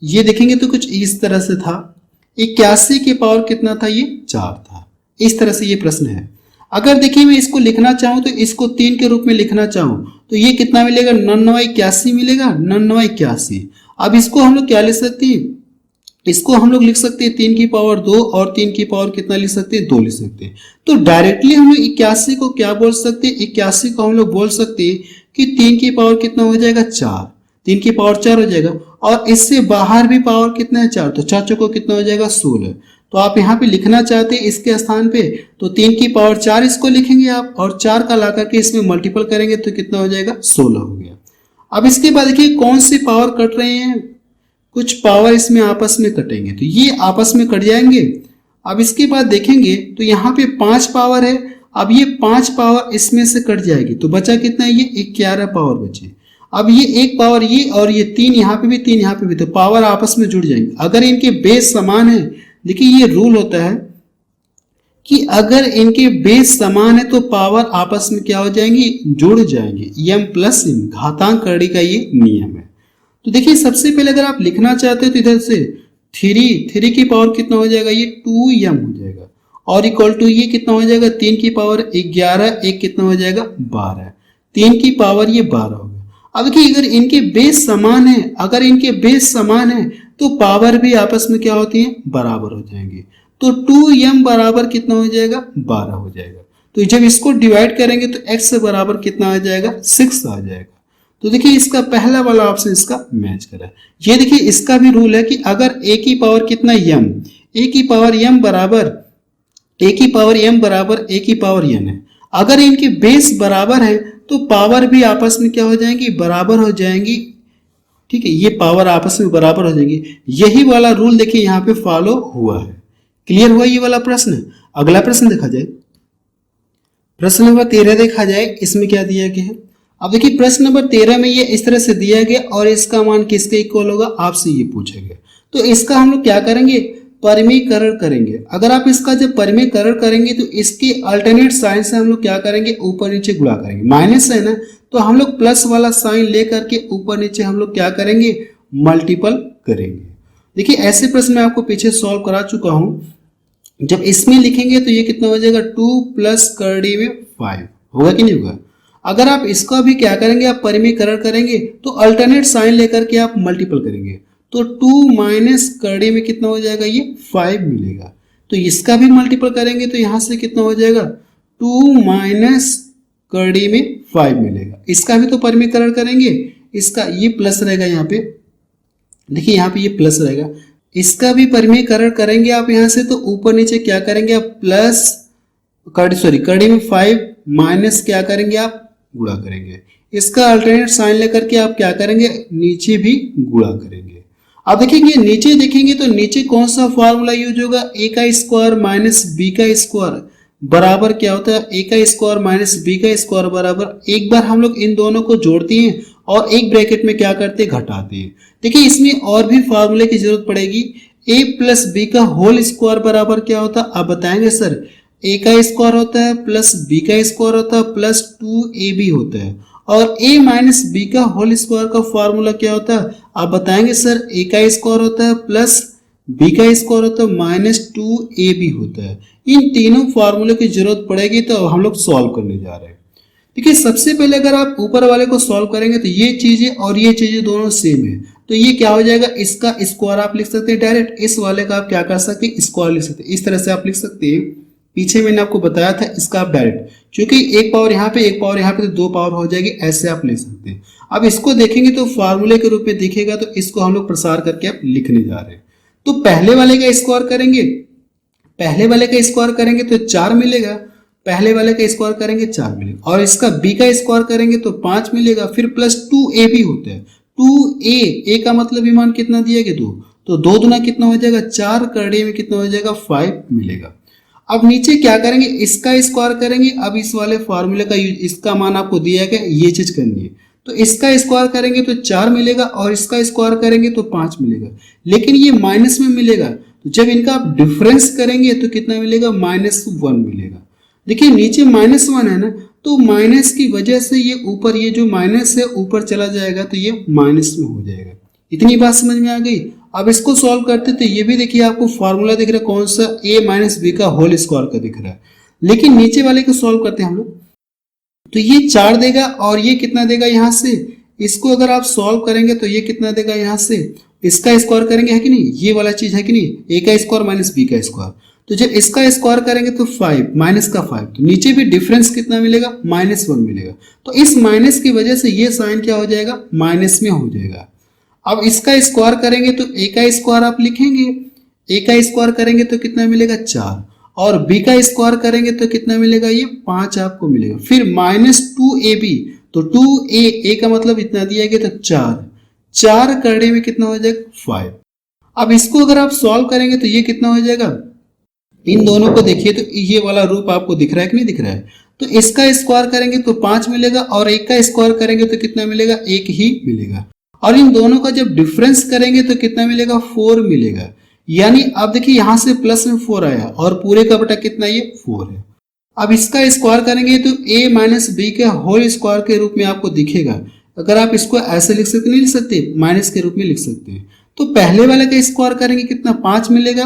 ये देखेंगे तो कुछ इस तरह से था। 81 की पावर कितना था, ये 4 था। इस तरह से ये प्रश्न है। अगर देखिए मैं इसको लिखना चाहूं तो इसको 3 के रूप में लिखना चाहूं तो ये कितना मिलेगा, 99 मिलेगा, 9981। अब इसको हम लोग क्या लिख सकते हैं, इसको हम लोग लिख सकते हैं 3 की पावर 2 और 3 की पावर कितना लिख सकते हैं, 2 लिख सकते हैं। तो डायरेक्टली हम लोग 81 को क्या बोल सकते हैं, 81 को हम लोग बोल सकते हैं कि 3 की पावर कितना हो जाएगा, 4। 3 की पावर 4 हो जाएगा और इससे बाहर भी पावर कितना है, 4। तो 4 चौको कितना हो जाएगा, 16। तो आप यहाँ पे लिखना चाहते हैं इसके स्थान पे तो 3 की पावर 4 इसको लिखेंगे आप और 4 का ला करके इसमें मल्टीपल करेंगे तो कितना हो जाएगा, 16 हो गया। अब इसके बाद देखिए कौन सी पावर कट रहे हैं, कुछ पावर इसमें आपस में कटेंगे तो ये आपस में कट जाएंगे। अब इसके बाद देखेंगे तो यहाँ पे 5 पावर है, अब ये 5 पावर इसमें से कट जाएगी तो बचा कितना है, ये 11 पावर बचे। अब ये 1 पावर ये और ये 3 यहाँ पे भी 3 यहाँ पे भी, तो पावर आपस में जुड़ जाएंगे। अगर इनके बेस समान है, देखिए ये रूल होता है कि अगर इनके बेस समान है तो पावर आपस में क्या हो जाएंगी, जुड़ जाएंगे। m प्लस n, घातांक कड़ी का ये नियम है। तो देखिए सबसे पहले अगर आप लिखना चाहते हो तो इधर से 3 की पावर कितना हो जाएगा, ये 2m हो जाएगा और इक्वल टू ये कितना हो जाएगा, 3 की पावर 11, एक कितना हो जाएगा, 12। 3 की पावर ये 12 हो गया। अब देखिए अगर इनके बेस समान है, अगर इनके बेस समान है तो पावर भी आपस में क्या होती है, बराबर हो जाएंगे। तो 2m बराबर कितना हो जाएगा, 12 हो जाएगा। तो जब इसको डिवाइड करेंगे तो x से बराबर कितना आ जाएगा, 6 आ जाएगा। तो देखिए इसका पहला वाला ऑप्शन इसका मैच करा है। ये देखिए इसका भी रूल है कि अगर a की पावर कितना m, a की पावर m बराबर a की पावर n है, अगर इनके बेस बराबर है तो पावर भी आपस में क्या हो जाएंगी, बराबर हो जाएंगी। ठीक है, ये पावर आपस में बराबर हो जाएंगी। यही वाला रूल देखिए यहाँ पे फॉलो हुआ है। क्लियर हुआ ये वाला प्रश्न। अगला प्रश्न देखा जाए, प्रश्न नंबर 13 देखा जाए, इसमें क्या दिया गया है। अब देखिए प्रश्न नंबर 13 में ये इस तरह से दिया गया और इसका मान किसके इक्वल होगा, आपसे ये पूछा गया। तो इसका हम लोग क्या करेंगे, परिमीकरण करेंगे। अगर आप इसका जब परिमीकरण करेंगे तो इसके अल्टरनेट साइन से हम लोग क्या करेंगे, ऊपर नीचे गुणा करेंगे। माइनस है ना, तो हम लोग प्लस वाला साइन लेकर के ऊपर नीचे हम लोग क्या करेंगे, मल्टीपल करेंगे। देखिए ऐसे प्रश्न मैं आपको पीछे सॉल्व करा चुका हूं। जब इसमें लिखेंगे तो ये कितना हो जाएगा, 2 प्लस करड़ी में 5 होगा कि नहीं होगा। अगर आप इसका भी क्या करेंगे, आप परिमीकरण करेंगे तो अल्टरनेट साइन लेकर के आप मल्टीपल करेंगे, तो 2 माइनस करड़ी में कितना हो जाएगा, ये 5 मिलेगा। तो इसका भी मल्टीपल करेंगे तो यहां से कितना हो जाएगा, 2 माइनस करड़ी में 5 मिलेगा। इसका भी तो परिमीकरण करेंगे, इसका ये प्लस रहेगा यहाँ पे, देखिए यहाँ पे ये प्लस रहेगा। इसका भी परिमीकरण करेंगे आप यहाँ से, तो ऊपर नीचे क्या करेंगे आप, प्लस करड़ी में 5 माइनस क्या करेंगे आप, गुणा करेंगे। इसका अल्टरनेट साइन लेकर के आप क्या करेंगे, नीचे भी गुणा करेंगे। अब देखेंगे नीचे, देखेंगे तो नीचे कौन सा फॉर्मूला यूज होगा, ए का स्क्वायर माइनस बी का स्क्वायर बराबर क्या होता है, ए का स्क्वायर माइनस बी का स्क्वायर बराबर, एक बार हम लोग इन दोनों को जोड़ते हैं और एक ब्रैकेट में क्या करते हैं, घटाते हैं। देखिए इसमें और भी फॉर्मूले की जरूरत पड़ेगी। ए प्लस बी का होल स्क्वायर बराबर क्या होता है, आप बताएंगे सर, ए का स्क्वायर होता है प्लस बी का स्क्वायर होता है प्लस 2ab होता है। और a माइनस बी का होल स्क्वायर का फॉर्मूला क्या होता है, आप बताएंगे सर, ए का स्क्वायर होता है प्लस बी का स्क्वायर होता है माइनस 2ab होता है। इन तीनों फॉर्मूले की जरूरत पड़ेगी, तो हम लोग सॉल्व करने जा रहे हैं। देखिए सबसे पहले अगर आप ऊपर वाले को सॉल्व करेंगे तो ये चीजें और ये चीजें दोनों सेम है, तो ये क्या हो जाएगा, इसका स्क्वायर आप लिख सकते हैं डायरेक्ट, इस वाले का आप क्या कर सकते हैं, स्क्वायर लिख सकते हैं। इस तरह से आप लिख सकते हैं। पीछे मैंने आपको बताया था, इसका आप डायरेक्ट, क्योंकि एक पावर यहाँ पे एक पावर यहाँ पे, तो 2 पावर हो जाएगी, ऐसे आप ले सकते हैं। अब इसको देखेंगे तो फार्मूले के रूप में दिखेगा, तो इसको हम लोग प्रसार करके आप लिखने जा रहे हैं। तो पहले वाले का स्क्वायर करेंगे, पहले वाले का स्क्वायर करेंगे तो 4 मिलेगा, पहले वाले का स्क्वायर करेंगे 4 मिलेगा, और इसका b का स्क्वायर करेंगे तो 5 मिलेगा, फिर प्लस 2ab होता है। 2a का मतलब मान कितना दिया गया, 2, तो 2 दूना कितना हो जाएगा, 4 करड़े में कितना हो जाएगा, 5 मिलेगा। अब नीचे क्या करेंगे, इसका स्क्वायर करेंगे। अब इस वाले फॉर्मूले का यूज, इसका मान आपको दिया गया, ये चीज करनी है, तो इसका स्क्वायर करेंगे तो 4 मिलेगा, और इसका स्क्वायर करेंगे तो 5 मिलेगा, लेकिन ये माइनस में मिलेगा, तो जब इनका आप डिफरेंस करेंगे तो कितना मिलेगा, -1 मिलेगा। देखिए नीचे -1 है ना, तो माइनस की वजह से ये ऊपर, ये जो माइनस है ऊपर चला जाएगा, तो ये माइनस में हो जाएगा। इतनी बात समझ में आ गई। अब इसको सॉल्व करते तो ये भी देखिए आपको फॉर्मूला दिख रहा है, कौन सा, a माइनस बी का होल स्क्वायर का दिख रहा है। लेकिन नीचे वाले को सॉल्व करते हैं हम लोग, तो ये 4 देगा, और ये कितना देगा यहाँ से, इसको अगर आप सॉल्व करेंगे तो ये कितना देगा, यहाँ से इसका स्क्वायर करेंगे, है कि नहीं, ये वाला चीज है कि नहीं, a का स्क्वायर माइनस बी का स्क्वायर, तो जब इसका स्क्वायर करेंगे तो 5 माइनस का 5, तो नीचे भी डिफरेंस कितना मिलेगा, -1 मिलेगा। तो इस माइनस की वजह से ये साइन क्या हो जाएगा, माइनस में हो जाएगा। अब इसका स्क्वायर करेंगे तो a का स्क्वायर आप लिखेंगे, a का स्क्वायर करेंगे तो कितना मिलेगा, 4, और b का स्क्वायर करेंगे तो कितना मिलेगा, ये 5 आपको मिलेगा। फिर -2ab, तो 2a का मतलब इतना दिया गया, तो 4 करड़े में कितना हो जाएगा, 5। अब इसको अगर आप सॉल्व करेंगे तो ये कितना हो जाएगा, इन दोनों को देखिए तो ये वाला रूप आपको दिख रहा है कि नहीं दिख रहा है, तो इसका स्क्वायर करेंगे तो 5 मिलेगा, और 1 का स्क्वायर करेंगे तो कितना मिलेगा, 1 ही मिलेगा, और इन दोनों का जब डिफरेंस करेंगे तो कितना मिलेगा, 4 मिलेगा। यानी अब देखिए यहां से प्लस में 4 आया, और पूरे का बटा कितना, ये 4 है। अब इसका स्क्वायर करेंगे तो a माइनस बी के होल स्क्वायर के रूप में आपको दिखेगा। अगर आप इसको ऐसे लिख सकते, नहीं लिख सकते, माइनस के रूप में लिख सकते हैं। तो पहले वाले का स्क्वायर करेंगे कितना, 5 मिलेगा,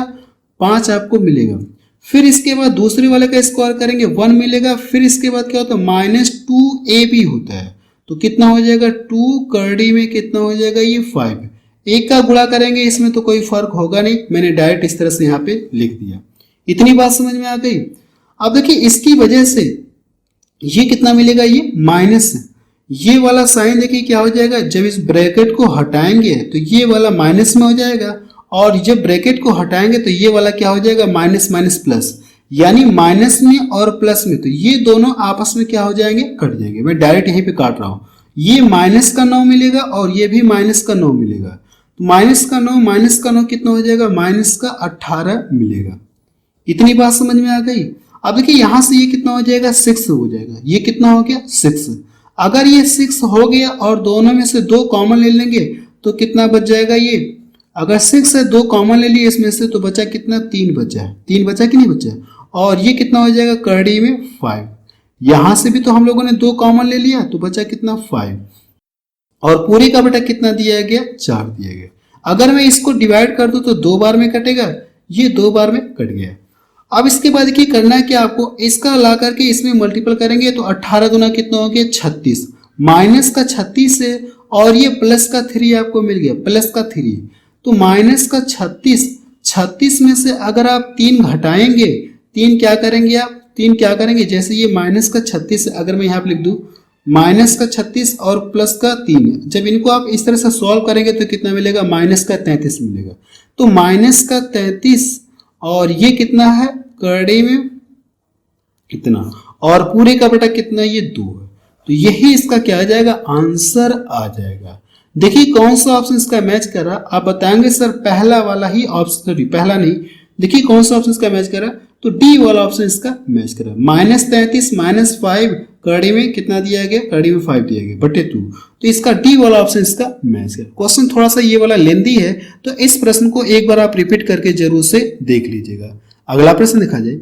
5 आपको मिलेगा। फिर इसके बाद दूसरे वाले का स्क्वायर करेंगे 1 मिलेगा, फिर इसके बाद क्या होता है, -2ab होता है, तो कितना हो जाएगा, 2 करड़ी में कितना हो जाएगा, ये 5। 1 का गुणा करेंगे, इसमें तो कोई फर्क होगा नहीं, मैंने डायरेक्ट इस तरह से यहाँ पे लिख दिया। इतनी बात समझ में आ गई। अब देखिए इसकी वजह से ये कितना मिलेगा, ये माइनस, ये वाला साइन देखिए क्या हो जाएगा, जब इस ब्रैकेट को हटाएंगे तो ये वाला माइनस में हो जाएगा, और जब ब्रैकेट को हटाएंगे तो ये वाला क्या हो जाएगा, माइनस माइनस प्लस, यानी माइनस में और प्लस में, तो ये दोनों आपस में क्या हो जाएंगे, कट जाएंगे। मैं डायरेक्ट यहीं पे काट रहा हूं, ये माइनस का 9 मिलेगा और ये भी माइनस का 9 मिलेगा, तो माइनस का 9 कितना हो जाएगा, माइनस का 18 मिलेगा। इतनी बात समझ में आ गई। अब देखिए यहां से ये कितना हो जाएगा, 6 हो जाएगा, ये कितना हो गया, 6। अगर ये 6 हो गया और दोनों में से 2 कॉमन ले लेंगे तो कितना बच जाएगा, ये अगर 6 से 2 कॉमन ले लिए इसमें से तो बचा कितना, 3 बचा है, 3 बचा कि नहीं बचा है। और ये कितना हो जाएगा करड़ी में 5। यहां से भी तो हम लोगों ने 2 कॉमन ले लिया तो बचा कितना 5 और पूरी का बटा कितना दिया गया 4 दिया गया। अगर मैं इसको डिवाइड कर दूं तो 2 बार में कटेगा, ये 2 बार में कट गया। अब इसके बाद क्या करना है कि आपको इसका ला करके इसमें मल्टीपल करेंगे तो 18 दूना कितना हो गया 36, माइनस का 36 है और ये प्लस का 3 आपको मिल गया, प्लस का 3 तो माइनस का 36 में से अगर आप 3 घटाएंगे, 3 क्या करेंगे आप, 3 क्या करेंगे, जैसे ये माइनस का 36 अगर मैं यहाँ पे लिख दूं माइनस का 36 और प्लस का 3, जब इनको आप इस तरह से सॉल्व करेंगे तो कितना मिलेगा, माइनस का 33 मिलेगा। तो माइनस का 33 और ये कितना है करड़े में कितना और पूरे का बटा कितना, ये 2 है। तो यही इसका क्या आ जाएगा, आंसर आ जाएगा। देखिए कौन सा ऑप्शन इसका मैच कर रहा, आप बताएंगे सर पहला वाला ही ऑप्शन, सॉरी पहला नहीं, देखिए कौन सा ऑप्शन इसका मैच कर रहा, तो डी वाला ऑप्शन इसका मैच कर रहा है। -33 -5 करड़ी में कितना दिया गया, करड़ी में 5 दिया गया बटे 2, तो इसका डी वाला ऑप्शन इसका मैच कर। क्वेश्चन थोड़ा सा ये वाला लेंदी है तो इस प्रश्न को एक बार आप रिपीट करके जरूर से देख लीजिएगा। अगला प्रश्न देखा जाए,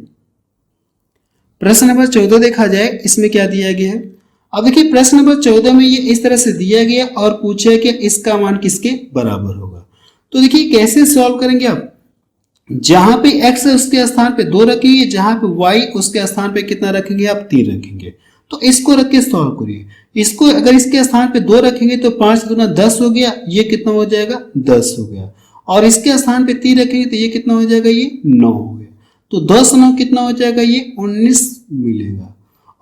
प्रश्न नंबर 14 देखा जाए, इसमें क्या दिया गया है। अब देखिए प्रश्न नंबर 14 में ये इस तरह से दिया गया और पूछा है कि इसका मान किसके बराबर होगा। तो देखिए कैसे सॉल्व करेंगे आप, जहां पे x है उसके स्थान पे 2 रखेंगे, जहां पे y उसके स्थान पे कितना रखेंगे आप 3 रखेंगे। तो इसको रख के सॉल्व करिए, इसको अगर इसके स्थान पे 2 रखेंगे तो 5 दूना 10 हो गया, ये कितना हो जाएगा 10 हो गया, और इसके स्थान पे 3 रखेंगे तो ये कितना हो जाएगा, ये 9 हो गया। तो 10 9 कितना हो जाएगा, ये 19 मिलेगा।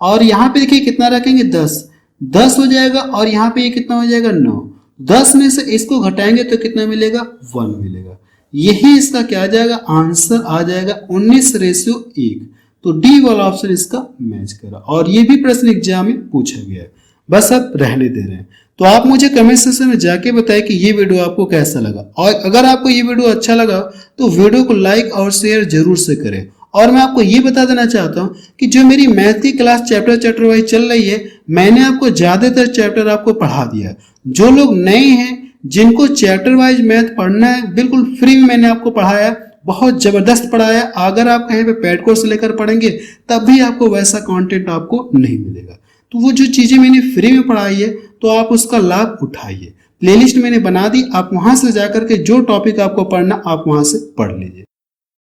और यहाँ पे देखिए कितना रखेंगे 10 हो जाएगा, और यहाँ पे ये कितना हो जाएगा 9, 10 में से इसको घटाएंगे तो कितना मिलेगा 1 मिलेगा। यही इसका क्या आ जाएगा, आंसर आ जाएगा 19:1। तो डी वाला ऑप्शन इसका मैच करा, और ये भी प्रश्न एग्जाम में पूछा गया है, बस आप रहने दे रहे हैं। तो आप मुझे कमेंट सेक्शन में जाके बताएं कि ये वीडियो आपको कैसा लगा, और अगर आपको ये वीडियो अच्छा लगा तो वीडियो को लाइक और शेयर जरूर से करें। और मैं आपको ये बता देना चाहता हूँ कि जो मेरी मैथ की क्लास चैप्टर वाइज चल रही है, मैंने आपको ज्यादातर चैप्टर आपको पढ़ा दिया। जो लोग नए हैं जिनको चैप्टर वाइज मैथ पढ़ना है, बिल्कुल फ्री में मैंने आपको पढ़ाया, बहुत जबरदस्त पढ़ाया। अगर आप कहीं पे पेड कोर्स लेकर पढ़ेंगे तब भी आपको वैसा कंटेंट आपको नहीं मिलेगा। तो वो जो चीजें मैंने फ्री में पढ़ाई है तो आप उसका लाभ उठाइए। प्लेलिस्ट मैंने बना दी, आप वहां से जाकर के जो टॉपिक आपको पढ़ना आप वहां से पढ़ लीजिए।